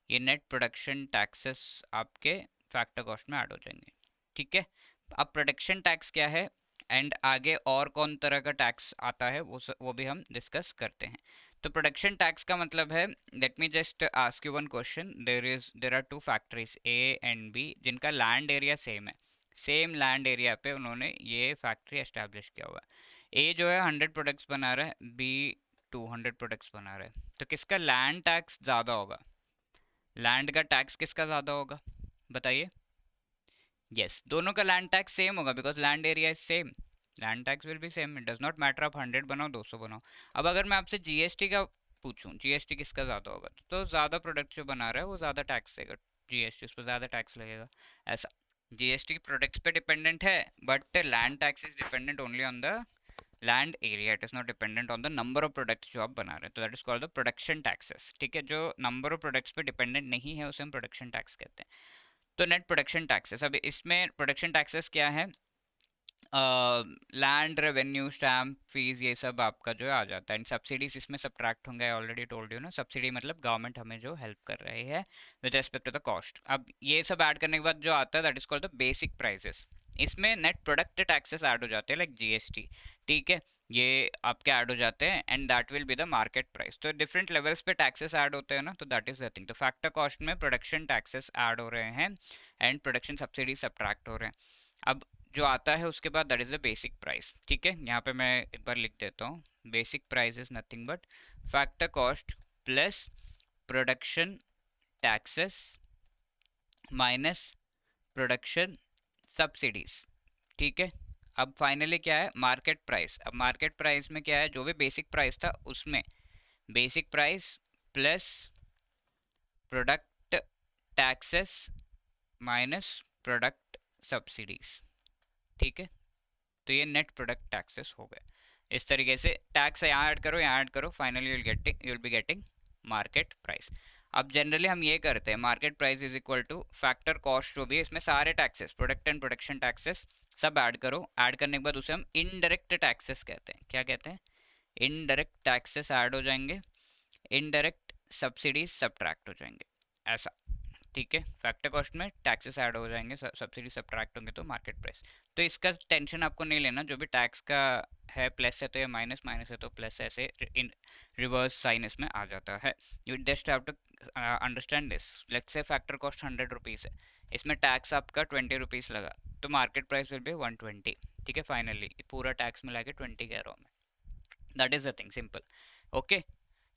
ये नेट प्रोडक्शन टैक्सेस आपके फैक्टर कॉस्ट में ऐड हो जाएंगे, ठीक है। अब प्रोडक्शन टैक्स क्या है एंड आगे और कौन तरह का टैक्स आता है वो भी हम डिस्कस करते हैं। तो प्रोडक्शन टैक्स का मतलब है, let me just ask you one question, there are two factories A and B जिनका लैंड एरिया सेम है, सेम लैंड एरिया पे उन्होंने ये फैक्ट्री एस्टेब्लिश किया हुआ है। ए जो है 100 प्रोडक्ट्स बना रहा है, बी 200 प्रोडक्ट्स बना रहा है, तो किसका लैंड टैक्स ज़्यादा होगा? लैंड का टैक्स किसका ज़्यादा होगा बताइए? यस, दोनों का लैंड टैक्स सेम होगा, because land area is same, land tax will be same, it does not matter आप 100 बनाओ 200 बनाओ। अब अगर मैं आपसे जीएसटी का पूछूं, जीएसटी किसका ज़्यादा होगा, तो ज़्यादा प्रोडक्ट जो बना रहा है वो ज़्यादा टैक्स देगा, जीएसटी उस पर ज़्यादा टैक्स लगेगा, ऐसा। जीएसटी प्रोडक्ट्स पे डिपेंडेंट है, but land tax is dependent only on the land area, it is not dependent on the number of products जो आप बना रहे हैं, तो that is called the production taxes, ठीक है। जो नंबर ऑफ प्रोडक्ट्स पे डिपेंडेंट नहीं है उसे हम प्रोडक्शन टैक्स कहते हैं। तो नेट प्रोडक्शन टैक्सेस, अब इसमें प्रोडक्शन टैक्सेस क्या है, लैंड रेवेन्यू स्टैम्प फीस ये सब आपका जो है आ जाता है, एंड सब्सिडीज इसमें सब्ट्रैक्ट होंगे, आई ऑलरेडी टोल्ड यू ना, सब्सिडी मतलब गवर्नमेंट हमें जो हेल्प कर रही है with respect to the cost. अब ये सब ऐड करने के बाद जो आता है that is called the basic prices, इसमें नेट प्रोडक्ट टैक्सेस ऐड हो जाते हैं लाइक जीएसटी, ठीक है। ये आपके ऐड हो जाते हैं and that will be the market price. तो डिफरेंट लेवल्स पे टैक्सेस ऐड होते हैं ना, तो दैट इज द थिंग। तो फैक्टर कॉस्ट में प्रोडक्शन टैक्सेस ऐड हो रहे हैं एंड प्रोडक्शन सब्सिडी सब्ट्रैक्ट हो रहे हैं। अब जो आता है उसके बाद that is the basic price, ठीक है। यहाँ पे मैं एक बार लिख देता हूँ, basic price is nothing but factor cost plus production taxes minus production subsidies, ठीक है। अब फाइनली क्या है, मार्केट प्राइस। अब मार्केट प्राइस में क्या है, जो भी बेसिक प्राइस था उसमें basic price plus product taxes minus product subsidies, ठीक है। तो ये नेट प्रोडक्ट टैक्सेस हो गए। इस तरीके से टैक्स यहाँ ऐड करो, finally you will be getting market price. अब जनरली हम ये करते हैं, market price is equal two factor cost, जो भी है इसमें सारे taxes product and production taxes सब ऐड करो, ऐड करने के बाद उसे हम इनडायरेक्ट टैक्सेस कहते हैं। क्या कहते हैं? इनडायरेक्ट टैक्सेस ऐड हो जाएंगे, इनडायरेक्ट सब्सिडीज सब्ट्रैक्ट हो जाएंगे, ऐसा, ठीक है। फैक्टर कॉस्ट में टैक्सेस ऐड हो जाएंगे, सब्सिडी सब्ट्रैक्ट होंगे, तो मार्केट प्राइस। तो इसका टेंशन आपको नहीं लेना, जो भी टैक्स का है प्लस है तो ये माइनस, माइनस है तो प्लस, ऐसे इन रिवर्स साइन इसमें आ जाता है। You just have to understand this. Let's say factor cost 100 rupees है, इसमें टैक्स आपका 20 रुपीज़ लगा, तो मार्केट प्राइस विल बी 120, ठीक है। फाइनली पूरा टैक्स मिला के 20 कह रहा हूँ मैं, that is the thing, simple, okay.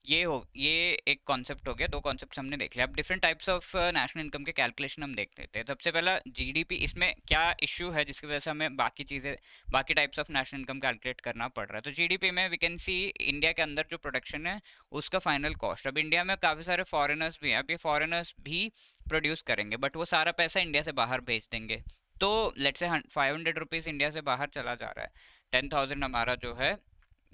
ये एक कॉन्सेप्ट हो गया, दो कॉन्सेप्ट हमने देख लिया। अब different types of national income के कैलकुलेशन हम देख लेते हैं। सबसे पहला जीडीपी, इसमें क्या इशू है जिसकी वजह से हमें बाकी चीज़ें, बाकी types of national income calculate करना पड़ रहा है। तो जीडीपी में वी कैन सी इंडिया के अंदर जो प्रोडक्शन है उसका फाइनल कॉस्ट। अब इंडिया में काफ़ी सारे फॉरेनर्स भी हैं, अब ये फॉरेनर्स भी प्रोड्यूस करेंगे बट वो सारा पैसा इंडिया से बाहर भेज देंगे, तो लेट्स से 500 रुपीज़ इंडिया से बाहर चला जा रहा है, 10,000 हमारा जो है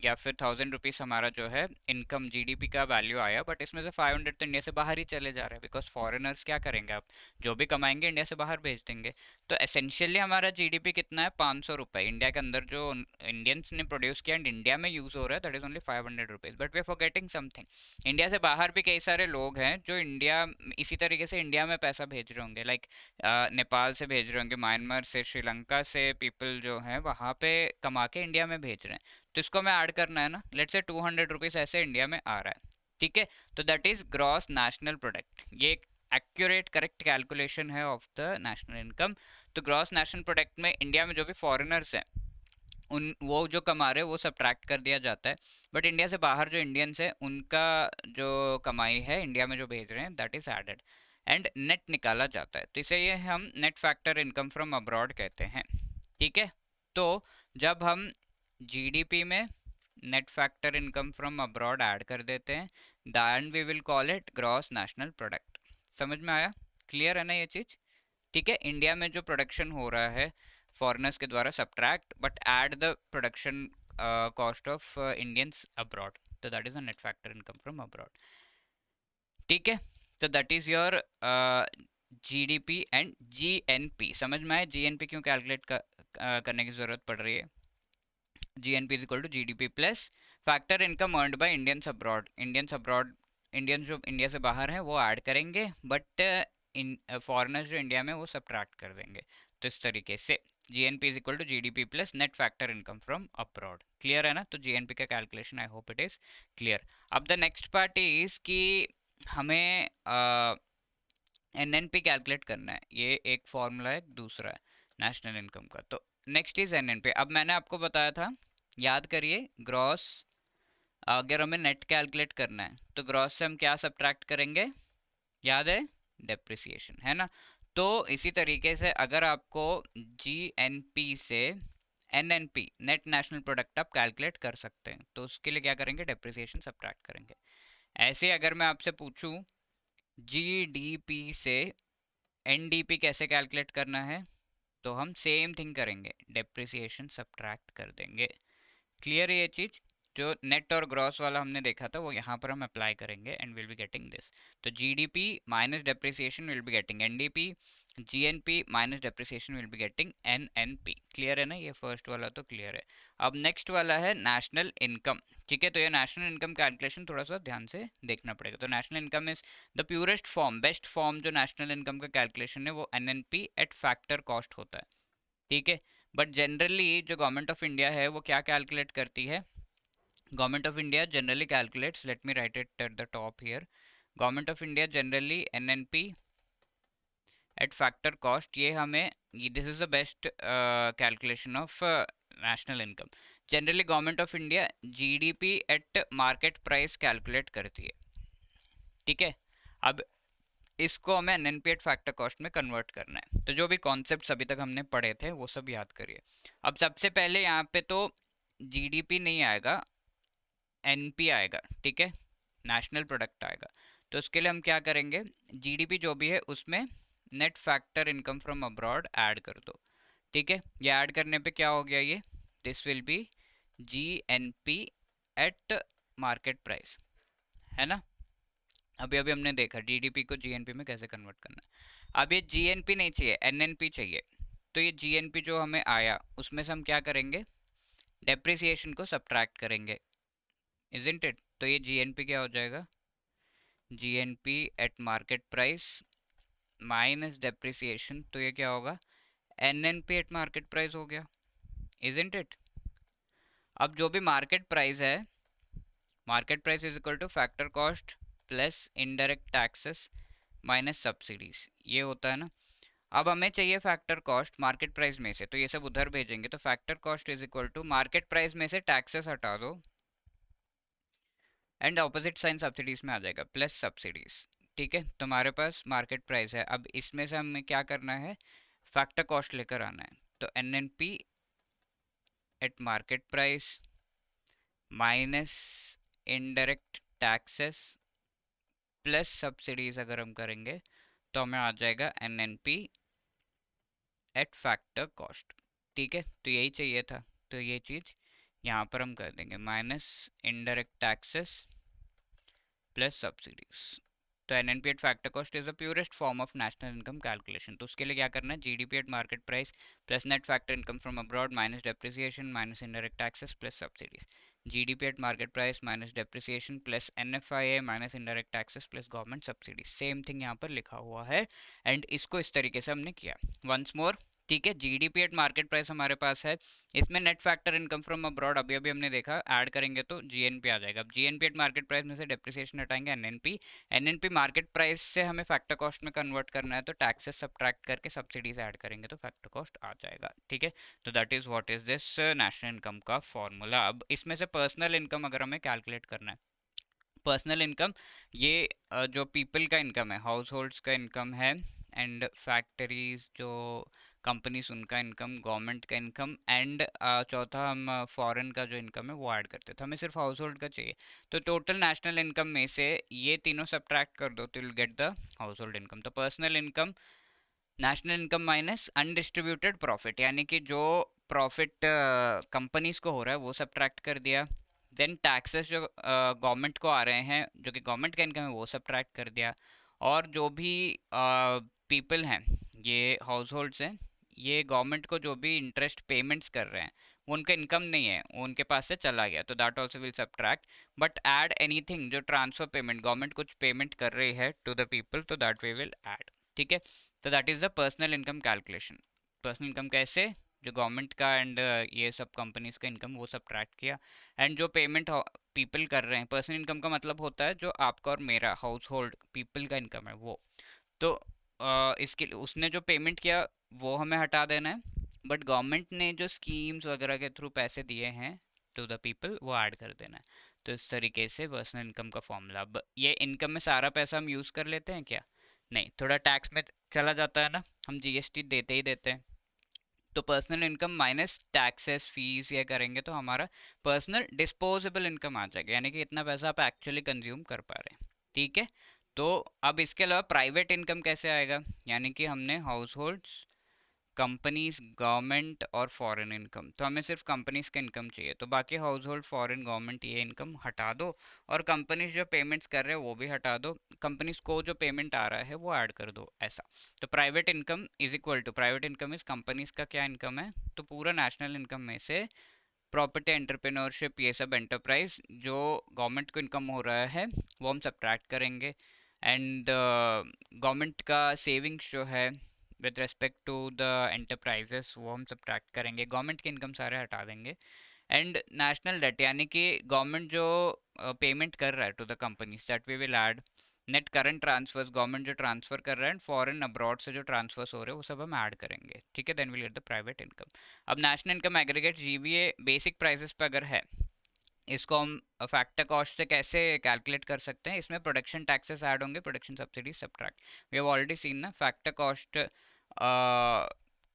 या फिर 1000 रुपीज़ हमारा जो है इनकम जीडीपी का वैल्यू आया, बट इसमें से 500 तो इंडिया से बाहर ही चले जा रहे हैं, बिकॉज फॉरेनर्स क्या करेंगे, आप जो भी कमाएंगे इंडिया से बाहर भेज देंगे। तो एसेंशियली हमारा जीडीपी कितना है, 500 रुपये। इंडिया के अंदर जो इंडियंस ने प्रोड्यूस किया एंड इंडिया में यूज़ हो रहा है, that is only 500 rupees. But we are forgetting something, India से बाहर भी कई सारे लोग हैं जो इंडिया इसी तरीके से इंडिया में पैसा भेज रहे होंगे, लाइक नेपाल से भेज रहे होंगे, म्यांमार से, श्रीलंका से पीपल जो हैं वहाँ पे कमा के इंडिया में भेज रहे हैं। तो इसको हमें ऐड करना है ना, लेट्स से 200 रुपीज़ ऐसे इंडिया में आ रहा है, ठीक है। तो that is gross national product, ये एक एक्यूरेट करेक्ट कैलकुलेशन है ऑफ द नेशनल इनकम। तो ग्रॉस नेशनल प्रोडक्ट में इंडिया में जो भी फॉरेनर्स हैं उन वो जो कमा रहे हैं वो सब्ट्रैक्ट कर दिया जाता है, बट इंडिया से बाहर जो इंडियंस हैं उनका जो कमाई है इंडिया में जो भेज रहे हैं that is added and net निकाला जाता है। तो इसे ये हम net factor income from abroad कहते हैं, ठीक है। तो जब हम जीडीपी में net factor income from abroad add कर देते हैं, then we will call it gross national product. समझ में आया, क्लियर है ना ये चीज़, ठीक है। इंडिया में जो प्रोडक्शन हो रहा है फॉरेनर्स के द्वारा subtract but add the production cost of Indians abroad, तो that is a net factor income from abroad, ठीक है। तो that is your GDP and GNP. समझ में आया जीएनपी क्यों कैलकुलेट करने की जरूरत पड़ रही है। GNP is equal to GDP plus factor income earned by Indians abroad. Indians abroad, Indians जो इंडिया से बाहर हैं वो ऐड करेंगे, बट इन फॉरेनर्स जो इंडिया में वो सब्ट्रैक्ट कर देंगे। तो इस तरीके से GNP is equal to GDP plus net factor income from abroad. Clear है ना, तो जीएनपी का calculation I hope it is clear. अब द नेक्स्ट पार्ट इज कि हमें एनएनपी कैलकुलेट करना है, ये एक फॉर्मूला है दूसरा है नेशनल इनकम का। तो नेक्स्ट इज एनएनपी। अब मैंने आपको बताया था, याद करिए, ग्रॉस, अगर हमें नेट कैलकुलेट करना है तो ग्रॉस से हम क्या सब्ट्रैक्ट करेंगे, याद है, डेप्रिसिएशन, है ना। तो इसी तरीके से अगर आपको जीएनपी से एनएनपी नेट नेशनल प्रोडक्ट आप कैलकुलेट कर सकते हैं, तो उसके लिए क्या करेंगे, डेप्रिसिएशन सब्ट्रैक्ट करेंगे। ऐसे अगर मैं आपसे पूछूं जीडीपी से एनडीपी कैसे कैलकुलेट करना है, तो हम सेम थिंग करेंगे, डेप्रिसिएशन सब्ट्रैक्ट कर देंगे। क्लियर है ये चीज, जो नेट और ग्रॉस वाला हमने देखा था वो यहाँ पर हम अप्लाई करेंगे and will be getting this. तो GDP minus depreciation will be getting NDP, GNP minus depreciation will be getting NNP. Clear है ना, ये फर्स्ट वाला तो क्लियर है। अब नेक्स्ट वाला है नेशनल इनकम, ठीक है। तो ये नेशनल इनकम कैलकुलेशन थोड़ा सा ध्यान से देखना पड़ेगा। तो national income is the purest form, best form जो नेशनल इनकम का कैलकुलेशन है वो एनएनपी एट फैक्टर कॉस्ट होता है, ठीक है। बट जनरली जो गवर्नमेंट ऑफ इंडिया है वो क्या कैलकुलेट करती है, government of India generally calculates, let me right it at the top here, government of India generally NNP at factor cost, ये हमें, this is the best calculation of national income. Generally government of India GDP at market price calculate करती है, ठीक है। अब इसको हमें NNP at factor cost में कन्वर्ट करना है। तो जो भी कॉन्सेप्ट अभी तक हमने पढ़े थे वो सब याद करिए। अब सबसे पहले यहाँ पे तो जीडीपी नहीं आएगा, एनपी आएगा, ठीक है, नेशनल प्रोडक्ट आएगा। तो उसके लिए हम क्या करेंगे, जीडीपी जो भी है उसमें net factor income from abroad add कर दो, ठीक है। ये ऐड करने पे क्या हो गया, ये this will be GNP eight market price, है ना। अभी अभी हमने देखा जीडीपी को जीएनपी में कैसे कन्वर्ट करना है। अब ये जीएनपी नहीं चाहिए, एनएनपी चाहिए। तो ये जीएनपी जो हमें आया उसमें से हम क्या करेंगे, डेप्रिसिएशन को सब्ट्रैक्ट करेंगे, इजंट इट। तो ये जीएनपी क्या हो जाएगा, GNP eight market price minus depreciation, तो ये क्या होगा, एनएनपी एट मार्केट प्राइस हो गया, इजंट इट। अब जो भी मार्केट प्राइस है, market price is equal two factor cost plus indirect taxes minus subsidies, ये होता है ना। अब हमें चाहिए फैक्टर कॉस्ट मार्केट प्राइस में से, तो ये सब उधर भेजेंगे। तो factor cost is equal to market price में से टैक्सेस हटा दो एंड ऑपोजिट साइन सब्सिडीज में आ जाएगा, प्लस सब्सिडीज, ठीक है। तुम्हारे पास मार्केट प्राइस है, अब इसमें से हमें क्या करना है, फैक्टर कॉस्ट लेकर आना है। तो N N P at market price minus indirect taxes plus subsidies अगर हम करेंगे तो हमें आ जाएगा N N P at factor cost, ठीक है। तो यही चाहिए था, तो ये चीज़ यहाँ पर हम कर देंगे minus indirect taxes plus subsidies. तो NNP at factor cost is the purest form of national income calculation. तो उसके लिए क्या करना है, GDP at market price plus net factor income from abroad minus depreciation minus indirect taxes plus subsidies. GDP at market price minus depreciation plus NFIA minus indirect taxes plus government subsidies. Same thing यहाँ पर लिखा हुआ है and इसको इस तरीके से हमने किया। वंस मोर, ठीक है, जीडीपी एट मार्केट प्राइस हमारे पास है, इसमें net factor income from abroad अभी अभी हमने देखा, ऐड करेंगे तो जीएनपी आ जाएगा। अब जीएनपी एट मार्केट प्राइस में से डेप्रिसिएशन हटाएंगे, एनएनपी। एनएनपी मार्केट प्राइस से हमें फैक्टर कॉस्ट में कन्वर्ट करना है, तो टैक्सेस सब्ट्रैक्ट करके सब्सिडीज ऐड करेंगे तो फैक्टर कॉस्ट आ जाएगा। ठीक है, तो that is what is this national income का फॉर्मूला। अब इसमें से पर्सनल इनकम अगर हमें कैलकुलेट करना है, पर्सनल इनकम ये जो पीपल का इनकम है, हाउस होल्ड्स का इनकम है, एंड फैक्ट्रीज जो कंपनीज उनका इनकम, गवर्नमेंट का इनकम, एंड चौथा हम फॉरेन का जो इनकम है वो ऐड करते हैं। तो हमें सिर्फ हाउस होल्ड का चाहिए, तो टोटल नेशनल इनकम में से ये तीनों सब्ट्रैक्ट कर दो तो will get the household income. तो personal income, national income minus undistributed profit, यानी कि जो प्रॉफिट कंपनीज को हो रहा है वो सब्ट्रैक्ट कर दिया। देन टैक्सेस जो गवर्नमेंट को आ रहे हैं, जो कि गवर्नमेंट का इनकम है, वो सब्ट्रैक्ट कर दिया। और जो भी पीपल हैं, ये हाउस होल्ड्स हैं, ये गवर्नमेंट को जो भी इंटरेस्ट पेमेंट्स कर रहे हैं वो उनका इनकम नहीं है, वो उनके पास से चला गया, तो that also will subtract. But add anything जो ट्रांसफर पेमेंट, गवर्नमेंट कुछ पेमेंट कर रही है टू द पीपल, तो दैट वी विल ऐड। ठीक है, तो that is the personal income calculation. Personal income कैसे, जो गवर्नमेंट का एंड ये सब कंपनीज का इनकम वो सब्ट्रैक्ट किया, एंड जो पेमेंट पीपल कर रहे हैं, पर्सनल इनकम का मतलब होता है जो आपका और मेरा हाउस होल्ड पीपल का इनकम है वो, तो इसके लिए उसने जो पेमेंट किया वो हमें हटा देना है, बट गवर्नमेंट ने जो स्कीम्स वगैरह के थ्रू पैसे दिए हैं टू द पीपल वो ऐड कर देना है। तो इस तरीके से पर्सनल इनकम का फॉर्मूला। अब ये इनकम में सारा पैसा हम यूज़ कर लेते हैं क्या, नहीं, थोड़ा टैक्स में चला जाता है ना, हम जीएसटी देते ही देते हैं। तो personal income minus taxes fees ये करेंगे तो हमारा पर्सनल डिस्पोजेबल इनकम आ जाएगा, यानी कि इतना पैसा आप एक्चुअली कंज्यूम कर पा रहे हैं। ठीक है, तो अब इसके अलावा प्राइवेट इनकम कैसे आएगा, यानी कि हमने हाउस होल्ड्स, कंपनीज, गवर्नमेंट और फॉरेन इनकम, तो हमें सिर्फ कंपनीज का इनकम चाहिए, तो बाकी हाउस होल्ड, फॉरेन, गवर्नमेंट ये इनकम हटा दो, और कंपनीज जो पेमेंट्स कर रहे हैं वो भी हटा दो, कंपनीज को जो पेमेंट आ रहा है वो ऐड कर दो, ऐसा। तो private income is equal to, private income is companies का क्या इनकम है, तो पूरा नेशनल इनकम में से प्रॉपर्टी, एंटरप्रेन्योरशिप, ये सब एंटरप्राइज जो गवर्नमेंट को इनकम हो रहा है वो हम सब्ट्रैक्ट करेंगे, एंड गवर्नमेंट का सेविंग्स जो है with respect to the enterprises वो हम सब्ट्रैक्ट करेंगे, गवर्नमेंट के इनकम सारे हटा देंगे, एंड नेशनल डेट, यानी कि गवर्नमेंट जो पेमेंट कर रहा है to the companies, that we will add. Net current transfers, government जो ट्रांसफर कर रहा है, एंड फॉरेन अब्रॉड से जो ट्रांसफर्स हो रहे हैं वो सब हम ऐड करेंगे। ठीक है, then will get the private income. अब national income aggregate GVA basic prices पे अगर है, इसको हम फैक्टर कॉस्ट से कैसे कैलकुलेट कर सकते हैं, इसमें प्रोडक्शन टैक्सेस ऐड होंगे, production subsidy subtract, we have already seen ना फैक्टर कॉस्ट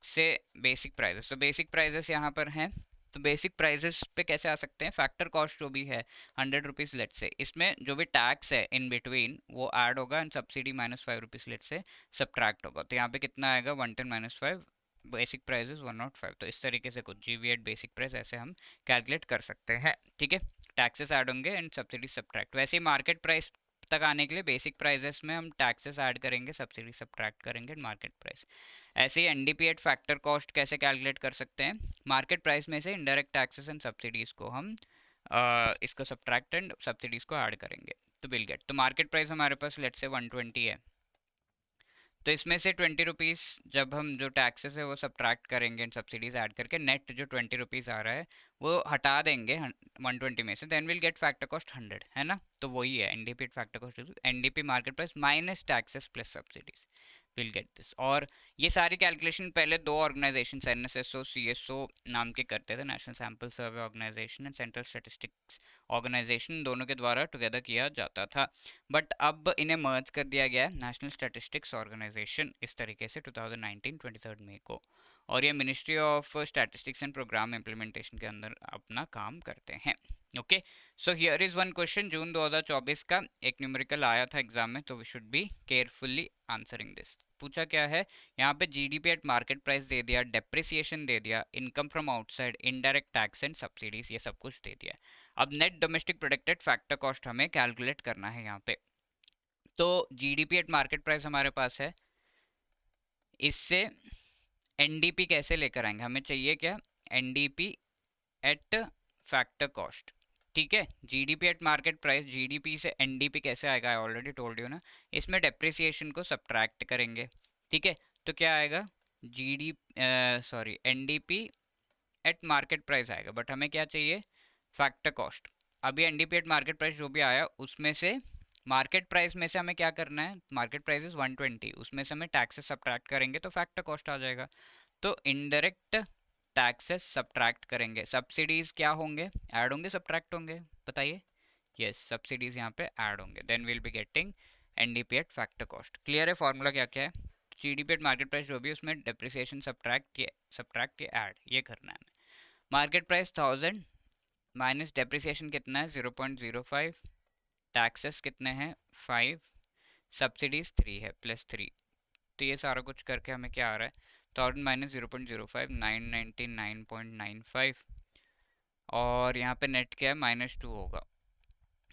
से बेसिक प्राइसेस। तो बेसिक प्राइसेस यहाँ पर हैं, तो बेसिक प्राइसेस पे कैसे आ सकते हैं, फैक्टर कॉस्ट जो भी है 100 रुपीज़ लेट से, इसमें जो भी टैक्स है इन बिटवीन वो ऐड होगा, एंड सब्सिडी -5 रुपीज़ लेट से सब्ट्रैक्ट होगा, तो यहाँ पे कितना आएगा 110 -5, बेसिक प्राइस इज 105। तो इस तरीके से कुछ जीवी एट बेसिक प्राइस ऐसे हम कैलकुलेट कर सकते हैं। ठीक है, टैक्सेस ऐड होंगे एंड सब्सिडी सब्ट्रैक्ट। वैसे ही मार्केट प्राइस तक आने के लिए बेसिक प्राइसेस में हम टैक्सेस ऐड करेंगे, सब्सिडी सब्ट्रैक्ट करेंगे, मार्केट प्राइस। ऐसे ही एनडीपी एट फैक्टर कॉस्ट कैसे कैलकुलेट कर सकते हैं, मार्केट प्राइस में से इनडायरेक्ट टैक्सेस एंड सब्सिडीज को हम इसको सब्ट्रैक्ट एंड सब्सिडीज को ऐड करेंगे, तो विल गेट। तो मार्केट प्राइस हमारे पास लेट से 120 है, तो इसमें से 20 रुपीज़ जब हम जो टैक्सेस है वो सब्ट्रैक्ट करेंगे, सब्सिडीज ऐड करके नेट जो 20 रुपीज़ आ रहा है वो हटा देंगे 120 में से, then will get factor cost 100, है ना। तो वही है NDP factor cost, NDP market price minus taxes plus subsidies, will get this. और ये सारी कैलकुलेशन पहले दो ऑर्गेनाइजेशन एनएसएसओ सीएसओ नाम के करते थे, national sample survey organisation and central statistics organisation, दोनों के द्वारा टुगेदर किया जाता था, बट अब इन्हें मर्ज कर दिया गया है नेशनल स्टैटिस्टिक्स ऑर्गेनाइजेशन इस तरीके से 2019 23 मई को, और ये ministry of statistics and programme implementation के अंदर अपना काम करते हैं। Okay, so here is one question June 2024 का एक न्यूमेरिकल आया था एग्जाम में, तो we should be carefully answering this. पूछा क्या है यहाँ पे, जीडीपी एट मार्केट प्राइस दे दिया, डेप्रिसिएशन दे दिया, income from outside, indirect tax and subsidies, ये सब कुछ दे दिया। अब net domestic product at factor cost हमें कैलकुलेट करना है यहाँ पे। तो जीडीपी एट मार्केट प्राइस हमारे पास है, इससे एनडीपी कैसे लेकर आएंगे, हमें चाहिए क्या, एनडीपी एट फैक्टर कॉस्ट। ठीक है, GDP at market price, GDP से एनडीपी कैसे आएगा, आई ऑलरेडी टोल्ड यू ना, इसमें डेप्रिसिएशन को सब्ट्रैक्ट करेंगे। ठीक है, तो क्या आएगा, GD sorry NDP at market price आएगा, बट हमें क्या चाहिए, फैक्टर कॉस्ट। अभी एनडीपी एट मार्केट प्राइस जो भी आया उसमें से, मार्केट प्राइस में से हमें क्या करना है, मार्केट प्राइस इज 120, उसमें से हमें टैक्सेस सब्ट्रैक्ट करेंगे तो फैक्टर कॉस्ट आ जाएगा। तो इनडायरेक्ट टैक्सेस सब्ट्रैक्ट करेंगे, सब्सिडीज क्या होंगे, ऐड होंगे सब्ट्रैक्ट होंगे, बताइए। यस, सब्सिडीज यहाँ पे ऐड होंगे, then will be getting NDP at factor cost. Clear है फॉर्मूला क्या क्या है, जीडीपी एट मार्केट प्राइस जो भी उसमें डेप्रिसिएशन सब्ट्रैक्ट ये ऐड, ये करना है। मार्केट प्राइस 1000 माइनस डेप्रिसिएशन कितना है 0.05, टैक्सेस कितने हैं 5, सब्सिडीज 3 है प्लस 3, तो ये सारा कुछ करके हमें क्या आ रहा है, 1000 माइनस 0.05, 999.95, और यहाँ पे नेट क्या है -2 होगा,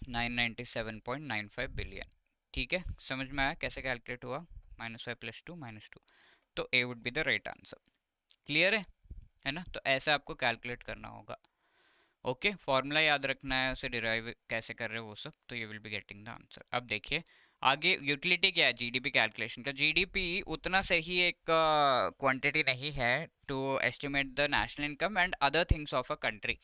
997.95 बिलियन। ठीक है, समझ में आया कैसे कैलकुलेट हुआ, -5 + 2 -2, तो A would be the right answer. Clear है ना, तो ऐसे आपको कैलकुलेट करना होगा। ओके, फॉर्मूला याद रखना है, उसे डिराइव कैसे कर रहे हो वो सब, तो you will be getting the answer. अब देखिए आगे यूटिलिटी क्या है जीडीपी कैलकुलेशन का, जीडीपी उतना सही एक क्वांटिटी नहीं है to estimate the national income and other things of a country.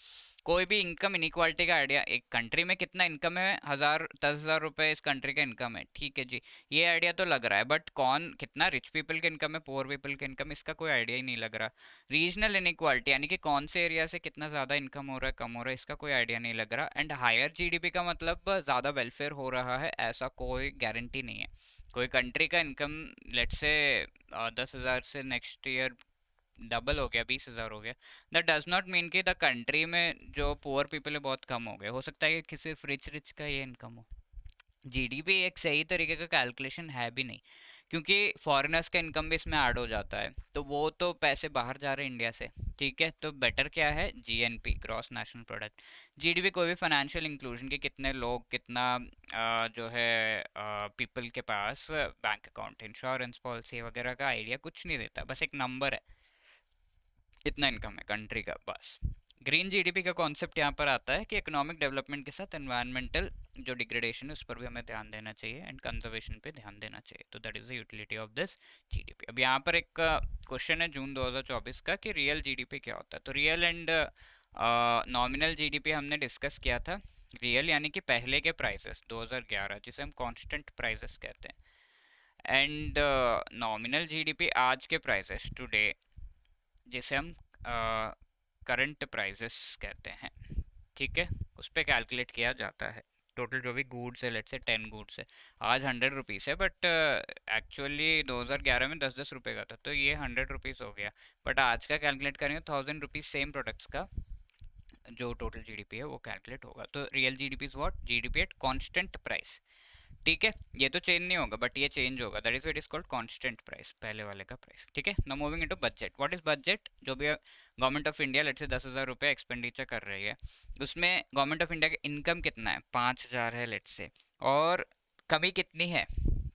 कोई भी इनकम इनइक्वालिटी का आइडिया, एक कंट्री में कितना इनकम है, 10,000 इस कंट्री का इनकम है, ठीक है जी, ये आइडिया तो लग रहा है, बट कौन कितना रिच पीपल का इनकम है, पुअर पीपल का इनकम, इसका कोई आइडिया ही नहीं लग रहा। रीजनल इनइक्वालिटी यानी कि कौन से एरिया से कितना ज़्यादा इनकम हो रहा है, कम हो रहा है, इसका कोई आइडिया नहीं लग रहा। एंड हायर जीडीपी का मतलब ज़्यादा वेलफेयर हो रहा है, ऐसा कोई गारंटी नहीं है। कोई कंट्री का इनकम लेट से 10,000 से नेक्स्ट ईयर डबल हो गया, 20,000 हो गया, दैट डज नॉट मीन कि द कंट्री में जो पुअर पीपल है बहुत कम हो गए, हो सकता है कि किसी रिच रिच का ये इनकम हो। जीडीपी एक सही तरीके का कैलकुलेशन है भी नहीं, क्योंकि फॉरेनर्स का इनकम भी इसमें ऐड हो जाता है, तो वो तो पैसे बाहर जा रहे हैं इंडिया से। ठीक है, तो बेटर क्या है, GNP, gross national product. GDP कोई भी फाइनेंशियल इंक्लूजन के कितने लोग, कितना जो है पीपल के पास बैंक अकाउंट, इंश्योरेंस पॉलिसी वगैरह का आइडिया कुछ नहीं देता, बस एक नंबर है, इतना इनकम है कंट्री का बस। ग्रीन जीडीपी का कॉन्सेप्ट यहाँ पर आता है कि इकोनॉमिक डेवलपमेंट के साथ एनवायरमेंटल जो डिग्रेडेशन है उस पर भी हमें ध्यान देना चाहिए एंड कंजर्वेशन पे ध्यान देना चाहिए, तो that is the utility of this GDP. अब यहाँ पर एक क्वेश्चन है जून 2024 का कि रियल जीडीपी क्या होता है, तो रियल एंड नॉमिनल जीडीपी हमने डिस्कस किया था। रियल यानी कि पहले के प्राइसेस 2011, जिसे हम कांस्टेंट प्राइसेस कहते हैं, एंड नॉमिनल जीडीपी आज के प्राइसेस टुडे, जिसे हम करंट प्राइसेस कहते हैं। ठीक है, उस पर कैलकुलेट किया जाता है, टोटल जो भी गुड्स है, लेट्स से 10 गुड्स है, आज 100 रुपीज़ है, बट एक्चुअली 2011 में 10-10 रुपये का था, तो ये 100 रुपीज़ हो गया, बट आज का कैलकुलेट करेंगे 1000 रुपीज़ सेम प्रोडक्ट्स का जो टोटल जीडीपी है वो कैलकुलेट होगा। तो real GDP is what, GDP at constant price. ठीक है, ये तो चेंज नहीं होगा बट ये चेंज होगा, that is what is called constant price, पहले वाले का प्राइस। ठीक है, now moving into budget. What is budget, जो भी government of India let's say 10,000 रुपये एक्सपेंडिचर कर रही है, उसमें गवर्नमेंट ऑफ इंडिया का इनकम कितना है, 5,000 है लेट्स से, और कमी कितनी है,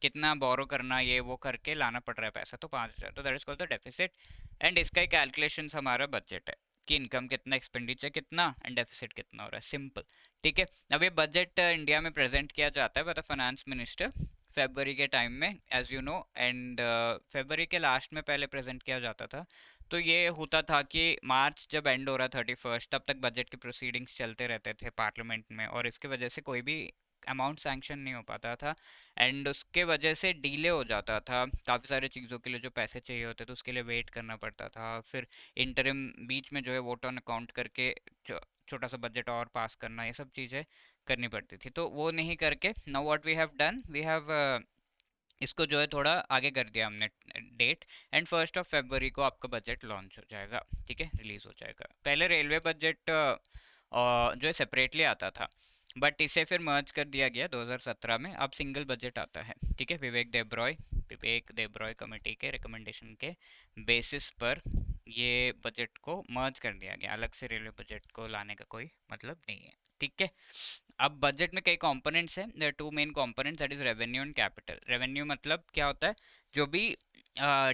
कितना बोरो करना, ये वो करके लाना पड़ रहा है पैसा, तो 5,000, तो that is called the deficit. And इसका ही कैलकुलेशन हमारा बजट है कि इनकम कितना, एक्सपेंडिचर कितना एंड डेफिसिट कितना हो रहा है, सिंपल। ठीक है, अब ये बजट इंडिया में प्रेजेंट किया जाता है by the finance minister February के टाइम में, as you know, and February के लास्ट में पहले प्रेजेंट किया जाता था। तो ये होता था कि मार्च जब एंड हो रहा 31st, तब तक बजट के प्रोसीडिंग्स चलते रहते थे पार्लियामेंट में, और इसकी वजह से कोई भी अमाउंट सैंक्शन नहीं हो पाता था, एंड उसके वजह से डिले हो जाता था काफ़ी सारी चीज़ों के लिए, जो पैसे चाहिए होते थे उसके लिए वेट करना पड़ता था, फिर इंटरिम बीच में जो है वोट ऑन अकाउंट करके छोटा सा बजट और पास करना, ये सब चीज़ें करनी पड़ती थी, तो वो नहीं करके now what we have done, we have इसको जो है थोड़ा आगे कर दिया हमने डेट, एंड 1 फरवरी को आपका बजट लॉन्च हो जाएगा। ठीक है, रिलीज हो जाएगा। पहले रेलवे बजट जो है सेपरेटली आता था, बट इसे फिर मर्ज कर दिया गया 2017 में, अब सिंगल बजट आता है। ठीक है, विवेक देब्रॉय विवेक देब्रॉय कमेटी के रिकमेंडेशन के बेसिस पर ये बजट को मर्ज कर दिया गया, अलग से रेलवे बजट को लाने का कोई मतलब नहीं है। ठीक है, अब बजट में कई कंपोनेंट्स हैं, there two main components, that is revenue and capital. Revenue मतलब क्या होता है, जो भी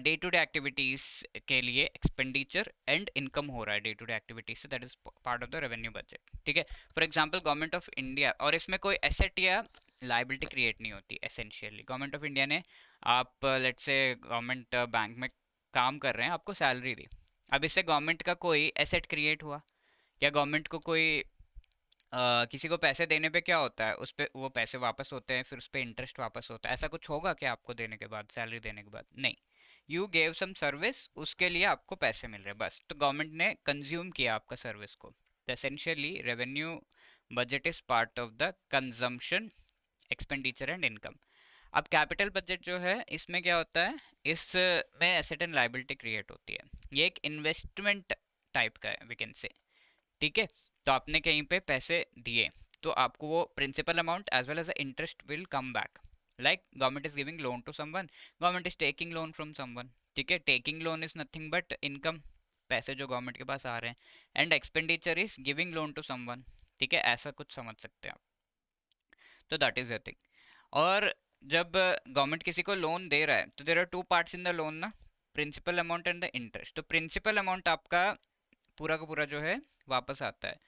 डे टू डे एक्टिविटीज के लिए एक्सपेंडिचर एंड इनकम हो रहा है डे टू डे एक्टिविटीज से, that is part of the revenue budget. ठीक है, for example government of India, और इसमें कोई एसेट या लाइबिलिटी क्रिएट नहीं होती एसेंशियली। गवर्नमेंट ऑफ इंडिया ने, आप लेट्स से गवर्नमेंट बैंक में काम कर रहे हैं, आपको सैलरी दी, अब इससे गवर्नमेंट का कोई एसेट क्रिएट हुआ, या गवर्नमेंट को कोई किसी को पैसे देने पे क्या होता है, उस पे वो पैसे वापस होते हैं, फिर उस पे इंटरेस्ट वापस होता है, ऐसा कुछ होगा क्या आपको देने के बाद, सैलरी देने के बाद? नहीं, यू गेव सम सर्विस, उसके लिए आपको पैसे मिल रहे हैं बस, तो गवर्नमेंट ने कंज्यूम किया आपका सर्विस को। Essentially revenue budget is part of the consumption, expenditure and income. अब कैपिटल बजट जो है, इसमें क्या होता है, इसमें एसेट एंड लायबिलिटी क्रिएट होती है, ये एक इन्वेस्टमेंट टाइप का है वी कैन से। ठीक है, तो आपने कहीं पे पैसे दिए, तो आपको वो principal amount as well as interest will come back, like government is giving loan to someone, government is taking loan from someone. ठीक है, taking loan is nothing but income, पैसे जो गवर्नमेंट के पास आ रहे हैं, and expenditure is giving loan to someone. ठीक है, ऐसा कुछ समझ सकते हैं आप, तो दैट इज द थिंग। और जब गवर्नमेंट किसी को लोन दे रहा है, तो there are two parts in the loan ना, principal amount and the interest. तो प्रिंसिपल अमाउंट आपका पूरा का पूरा जो है वापस आता है,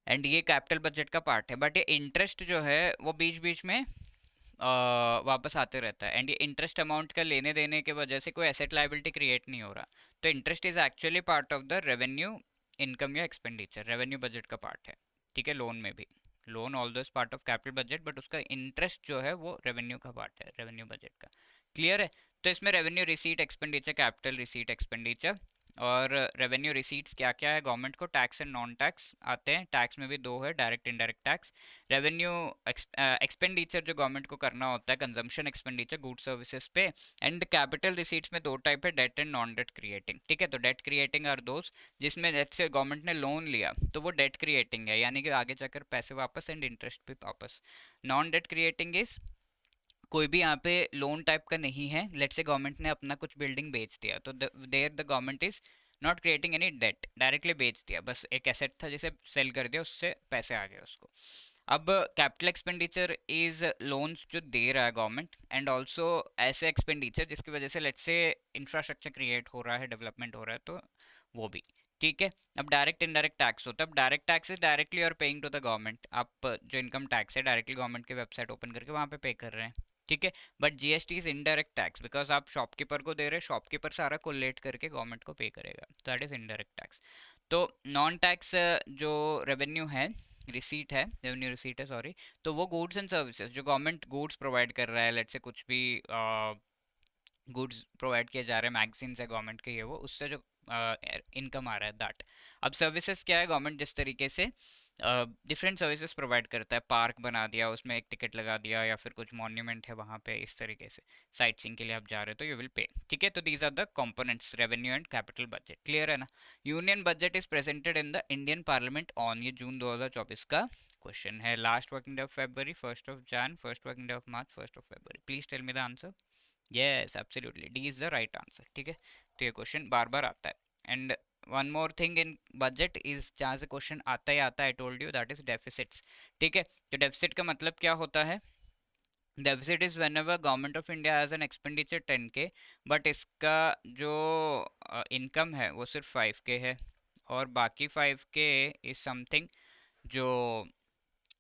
एंड ये कैपिटल बजट का पार्ट है, बट ये इंटरेस्ट जो है वो बीच बीच में वापस आते रहता है, एंड ये इंटरेस्ट अमाउंट का लेने देने के वजह से कोई एसेट लायबिलिटी क्रिएट नहीं हो रहा, तो interest is actually part of the revenue income या एक्सपेंडिचर, रेवेन्यू बजट का पार्ट है। ठीक है, लोन में भी, loan although is part of capital budget, but उसका इंटरेस्ट जो है वो रेवेन्यू का पार्ट है, रेवेन्यू बजट का। क्लियर है, तो इसमें revenue receipt expenditure, capital receipt expenditure, और रेवेन्यू रिसीट्स क्या क्या है, गवर्नमेंट को टैक्स एंड नॉन टैक्स आते हैं, टैक्स में भी दो है, direct indirect tax. Revenue expenditure जो गवर्नमेंट को करना होता है, कंजम्पशन एक्सपेंडिचर गुड सर्विसेज पे, एंड कैपिटल रिसीट्स में दो टाइप है, debt and non debt creating. ठीक है, तो डेट क्रिएटिंग आर दोस जिसमें लेट्स से गवर्नमेंट ने लोन लिया, तो वो डेट क्रिएटिंग है, यानी कि आगे जाकर पैसे वापस एंड इंटरेस्ट भी वापस। नॉन डेट क्रिएटिंग इज कोई भी यहाँ पे लोन टाइप का नहीं है, लेट्स से गवर्नमेंट ने अपना कुछ बिल्डिंग बेच दिया, तो there the government is not creating any debt, directly बेच दिया, बस एक एसेट था जिसे सेल कर दिया, उससे पैसे आ गए उसको। अब कैपिटल एक्सपेंडिचर इज लोन्स जो दे रहा है गवर्नमेंट, एंड ऑल्सो ऐसे एक्सपेंडिचर जिसकी वजह से लेट्स से इंफ्रास्ट्रक्चर क्रिएट हो रहा है, डेवलपमेंट हो रहा है, तो वो भी। ठीक है, अब डायरेक्ट इनडायरेक्ट टैक्स होता है, अब डायरेक्ट टैक्स इज डायरेक्टली और पेइंग टू द गवर्नमेंट, आप जो इनकम टैक्स है डायरेक्टली गवर्नमेंट की वेबसाइट ओपन करके वहाँ पे पे कर रहे हैं। ठीक है, but GST is indirect tax, because आप शॉपकीपर को दे रहे हैं, शॉपकीपर सारा कोलेट करके गवर्नमेंट को पे करेगा, दैट इज इनडायरेक्ट टैक्स। तो नॉन टैक्स जो रेवेन्यू है, रिसीट है, रेवेन्यू रिसीट है सॉरी, तो वो गुड्स एंड सर्विसेज जो गवर्नमेंट गुड्स प्रोवाइड कर रहा है, लेट्स से कुछ भी गुड्स प्रोवाइड किए जा रहे हैं, मैगजीन्स है गवर्नमेंट के, ये वो उससे जो इनकम आ रहा है दैट। अब सर्विसेज क्या है, गवर्नमेंट जिस तरीके से डिफरेंट सर्विसेज प्रोवाइड करता है, पार्क बना दिया, उसमें एक टिकट लगा दिया, या फिर कुछ मॉन्यूमेंट है वहाँ पे, इस तरीके से साइट सीइंग के लिए आप जा रहे हो तो यू विल पे। ठीक है, तो these are the components, revenue and capital budget. Clear है ना? Union budget is presented in the Indian parliament on, ये जून 2024 का क्वेश्चन है, last working day of February, first of Jan, first working day of March, first of February. Please tell me the answer. Yes absolutely, D is the right answer. ठीक है, तो ये question बार बार आता है। And one more thing in budget is, जहाँ से क्वेश्चन आता ही आता है, I told you, that is deficits. ठीक है, तो डेफिसिट का मतलब क्या होता है, deficit is when ever government of India has an expenditure 10K, but इसका जो इनकम है वो सिर्फ 5K है, और बाकी 5K इज समथिंग जो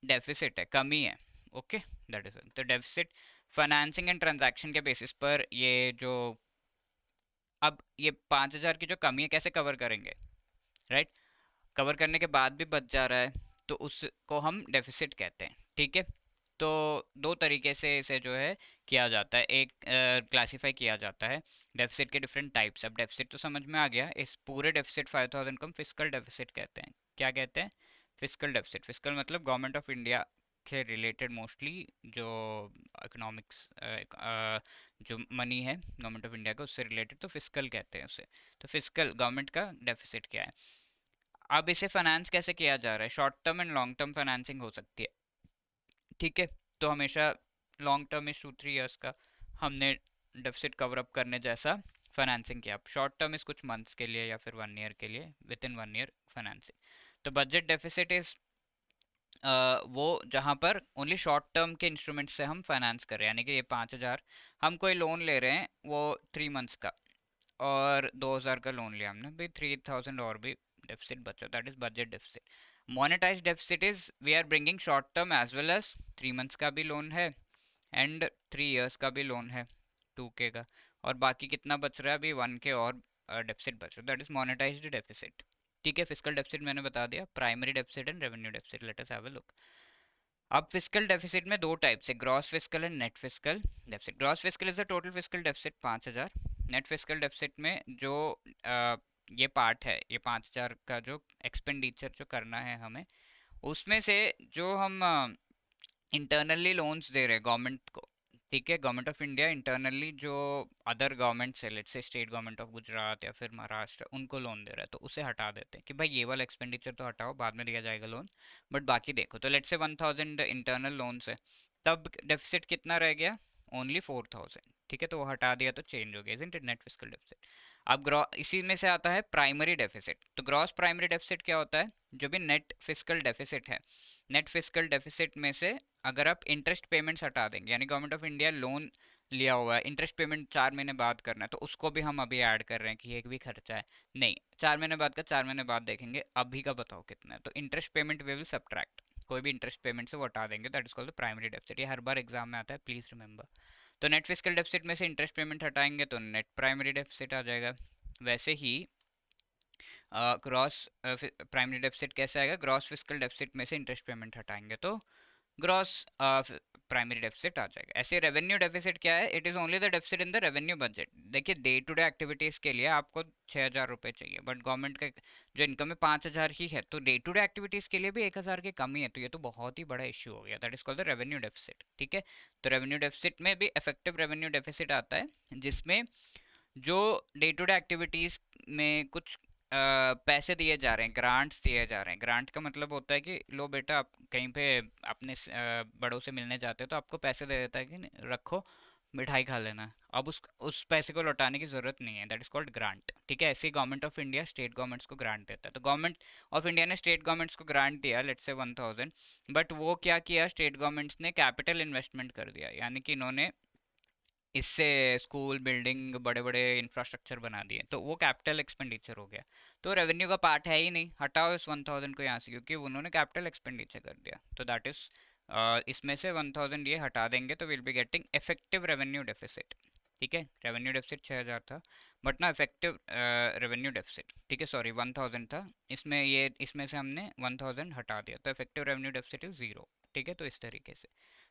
डेफिसिट है, कमी है। ओके, दैट इज, तो डेफिसिट फाइनेंसिंग एंड ट्रांजैक्शन के बेसिस पर ये जो, अब ये 5,000 की जो कमी है कैसे कवर करेंगे, राइट? कवर करने के बाद भी बच जा रहा है, तो उसको हम डेफिसिट कहते हैं। ठीक है, तो दो तरीके से इसे जो है किया जाता है, एक क्लासिफाई किया जाता है डेफिसिट के डिफरेंट टाइप्स। अब डेफिसिट तो समझ में आ गया, इस पूरे डेफिसिट 5,000 को हम फिस्कल डेफिसिट कहते हैं। क्या कहते हैं? Fiscal deficit. फिस्कल मतलब गवर्नमेंट ऑफ इंडिया के रिलेटेड मोस्टली जो इकोनॉमिक्स, जो मनी है गवर्नमेंट ऑफ इंडिया का उससे रिलेटेड, तो फिस्कल कहते हैं उसे। तो फिस्कल गवर्नमेंट का डेफिसिट क्या है। अब इसे फाइनेंस कैसे किया जा रहा है, short term and long term financing हो सकती है। ठीक है, तो हमेशा लॉन्ग टर्म इज 2-3 ईयर्स का, हमने डेफिसिट कवर अप करने जैसा फाइनेंसिंग किया। शॉर्ट टर्म इस कुछ मंथ्स के लिए या फिर 1 ईयर के लिए, विद इन 1 ईयर फाइनेंसिंग। तो बजट डेफिसिट इज वो जहाँ पर ओनली शॉर्ट टर्म के इंस्ट्रूमेंट से हम फाइनेंस कर रहे हैं, यानी कि ये 5,000 हम कोई लोन ले रहे हैं वो 3 मंथ्स का, और 2,000 का लोन लिया हमने भाई, 3,000 और भी डेफिसिट बचा, that is budget deficit. Monetise deficit is we are bringing short term as well as 3 months का भी लोन है एंड 3 इयर्स का भी लोन है 2K का, और बाकी कितना बच रहा है अभी 1K और डेफिसिट बच रहा है, दैट इज मोनेटाइज्ड डेफिसिट। ठीक है, फिजिकल डेफिसिट मैंने बता दिया, primary deficit and revenue deficit, let us have a look. अब फिजिकल डेफिसिट में दो टाइप्स है, gross physical and net fiscal deficit. Gross physical is the total physical deficit 5,000। Net fiscal deficit में जो ये पार्ट है, ये 5,000 का जो एक्सपेंडिचर जो करना है हमें, उसमें से जो हम इंटरनली लोन्स दे रहे हैं गवर्नमेंट को, ठीक है, गवर्नमेंट ऑफ इंडिया इंटरनली जो अदर गवर्नमेंट से, let's say state government of Gujarat या फिर महाराष्ट्र, उनको लोन दे रहा है, तो उसे हटा देते हैं कि भाई ये वाला एक्सपेंडिचर तो हटाओ, बाद में दिया जाएगा लोन, बट बाकी देखो। तो लेट्स से 1,000 इंटरनल लोन है, तब डेफिसिट कितना रह गया, ओनली 4,000। ठीक है, तो वो हटा दिया तो चेंज हो गया, isn't it, net fiscal deficit. अब इसी में से आता है प्राइमरी डेफिसिट। तो ग्रॉस प्राइमरी डेफिसिट क्या होता है, जो भी नेट फिजिकल डेफिसिट है, नेट फिजिकल डेफिसिट में से अगर आप इंटरेस्ट पेमेंट्स हटा देंगे, यानी गवर्नमेंट ऑफ इंडिया लोन लिया हुआ है, इंटरेस्ट पेमेंट 4 महीने बाद करना है, तो उसको भी हम अभी ऐड कर रहे हैं कि एक भी खर्चा है, नहीं 4 महीने बाद का 4 महीने बाद देखेंगे, अभी का बताओ कितना है, तो interest payment we will subtract, कोई भी इंटरेस्ट पेमेंट से वो हटा देंगे, that is called the primary deficit. ये हर बार एग्जाम में आता है, प्लीज रिमेंबर। तो नेट फिजिकल डेफिसिट में से इंटरेस्ट पेमेंट हटाएंगे तो नेट प्राइमरी डेफिसिट आ जाएगा। वैसे ही ग्रॉस प्राइमरी डेफिसिट कैसे आएगा, ग्रॉस फिजिकल डेफिसिट में से इंटरेस्ट पेमेंट हटाएंगे तो ग्रॉस प्राइमरी डेफिसिट आ जाएगा। ऐसे रेवेन्यू डेफिसिट क्या है, it is only the deficit in the revenue budget. देखिए डे टू डे एक्टिविटीज के लिए आपको 6,000 रुपये चाहिए, बट गवर्नमेंट का जो इनकम है 5,000 ही है, तो डे टू डे एक्टिविटीज के लिए भी 1,000 की कमी है, तो ये तो बहुत ही बड़ा इश्यू हो गया, that is called the revenue deficit. ठीक है, तो रेवेन्यू डेफिसिट में भी इफेक्टिव रेवेन्यू डेफिसिट आता है, जिसमें जो डे टू डे एक्टिविटीज में कुछ पैसे दिए जा रहे हैं, ग्रांट्स दिए जा रहे हैं। ग्रांट का मतलब होता है कि लो बेटा, आप कहीं पे अपने बड़ों से मिलने जाते हो तो आपको पैसे दे देता है कि रखो मिठाई खा लेना, अब उस पैसे को लौटाने की जरूरत नहीं है, दैट इज कॉल्ड ग्रांट। ठीक है, ऐसे ही government of India state governments को ग्रांट देता है, तो गवर्नमेंट ऑफ इंडिया ने स्टेट गवर्नमेंट्स को ग्रांट दिया, लेट्स से 1,000, बट वो क्या किया, स्टेट गवर्नमेंट्स ने कैपिटल इन्वेस्टमेंट कर दिया, यानी कि इन्होंने इससे स्कूल बिल्डिंग बड़े बड़े इंफ्रास्ट्रक्चर बना दिए, तो वो कैपिटल एक्सपेंडिचर हो गया, तो रेवेन्यू का पार्ट है ही नहीं, हटाओ इस 1,000 को यहाँ से, क्योंकि उन्होंने कैपिटल एक्सपेंडिचर कर दिया, तो दैट इज इसमें से 1,000 ये हटा देंगे तो will be getting effective revenue deficit. ठीक है, रेवेन्यू डेफिसिट 6,000 था, बट ना इफेक्टिव रेवेन्यू डेफिसिट, ठीक है सॉरी 1,000 था, इसमें ये इसमें से हमने 1,000 हटा दिया, तो इफेक्टिव रेवेन्यू डेफिसिट इज 0। ठीक है, तो इस तरीके से,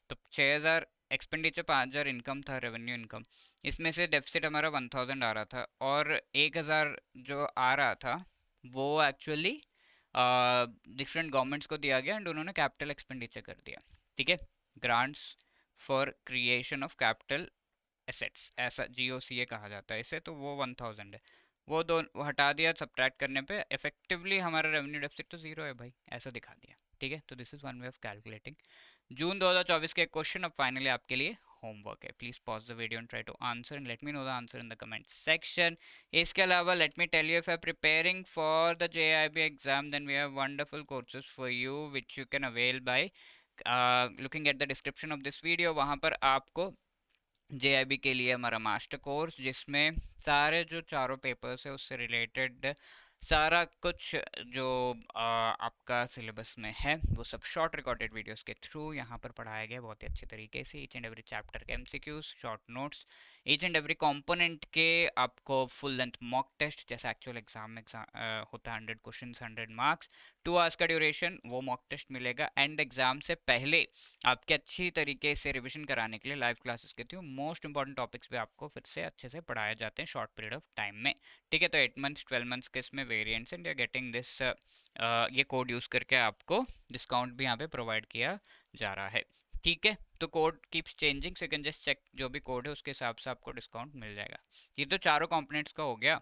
तो 6,000 एक्सपेंडिचर, 5,000 इनकम था, रेवेन्यू इनकम, इसमें से डेफिसिट हमारा 1,000 आ रहा था, और 1,000 जो आ रहा था वो एक्चुअली डिफरेंट गवर्नमेंट्स को दिया गया एंड उन्होंने कैपिटल एक्सपेंडिचर कर दिया। ठीक है, grants for creation of capital assets, ऐसा GOCA कहा जाता है इसे, तो वो 1,000 है, वो हटा दिया, सब्ट्रैक्ट करने पे इफेक्टिवली हमारा रेवेन्यू डेफिसिट तो 0 है भाई, ऐसा दिखा दिया। ठीक है, तो this is one way of calculating June 2024 के क्वेश्चन। अब फाइनली आपके लिए होमवर्क है, please pause the video and try to answer and let me know the answer in the comment section. इसके अलावा let me tell you, if I preparing for the JIB exam then we have wonderful courses for you which you can avail by looking at the description of this video. वहाँ पर आपको JIB के लिए हमारा master course, जिसमें सारे जो चारों पेपर्स है उससे रिलेटेड सारा कुछ जो आपका सिलेबस में है वो सब शॉर्ट रिकॉर्डेड वीडियोस के थ्रू यहाँ पर पढ़ाया गया बहुत ही अच्छे तरीके से। ईच एंड एवरी चैप्टर के MCQs, short notes, each and every component के आपको फुल लेंथ मॉक टेस्ट, जैसा एक्चुअल एग्जाम में होता है 100 क्वेश्चन 100 मार्क्स, 2 आवर्स का ड्यूरेशन, वो मॉक टेस्ट मिलेगा। एंड एग्जाम से पहले आपके अच्छी तरीके से रिविजन कराने के लिए लाइव क्लासेस के थ्रू मोस्ट इंपॉर्टेंट टॉपिक्स भी आपको फिर से अच्छे से पढ़ाए जाते हैं शॉर्ट पीरियड ऑफ टाइम में। ठीक है, तो 8 मंथ्स 12 मंथ्स के इसमें variants and you are getting this, ये कोड यूज़ करके आपको डिस्काउंट भी यहाँ पे प्रोवाइड किया जा रहा है। ठीक है, तो code keeps changing, so you can just check जो भी कोड है उसके हिसाब से आपको डिस्काउंट मिल जाएगा। ये तो चारों कंपोनेंट्स का हो गया।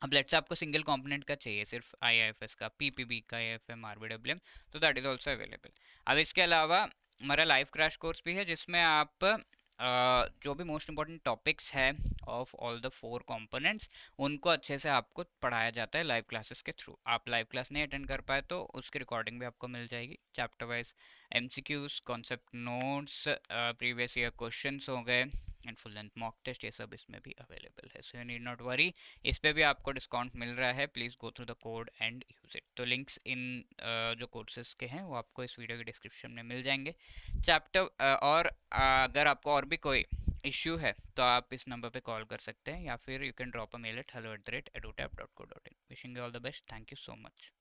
अब लेट्स से आपको सिंगल कंपोनेंट का चाहिए, सिर्फ IIFS का, PPB का, AFM, RBWM, तो दैट इज ऑल्सो अवेलेबल। अब इसके अलावा हमारा लाइव क्रैश कोर्स भी है, जिसमें आप जो भी मोस्ट इम्पॉर्टेंट टॉपिक्स है ऑफ ऑल द 4 कंपोनेंट्स, उनको अच्छे से आपको पढ़ाया जाता है लाइव क्लासेस के थ्रू। आप लाइव क्लास नहीं अटेंड कर पाए तो उसकी रिकॉर्डिंग भी आपको मिल जाएगी। Chapter wise MCQs, concept notes, previous year questions हो गए and full length mock test, ये सब इसमें भी अवेलेबल है। So you need not worry, इस पे भी आपको डिस्काउंट मिल रहा है। Please go through the code and use it. तो लिंक्स इन जो कोर्सेज के हैं वो आपको इस वीडियो के डिस्क्रिप्शन में मिल जाएंगे। चैप्टर और अगर आपको और भी कोई इश्यू है तो आप इस नंबर पे कॉल कर सकते हैं, या फिर you can drop a mail at hello@edutap.co.in। Wishing you all the best. Thank you so much.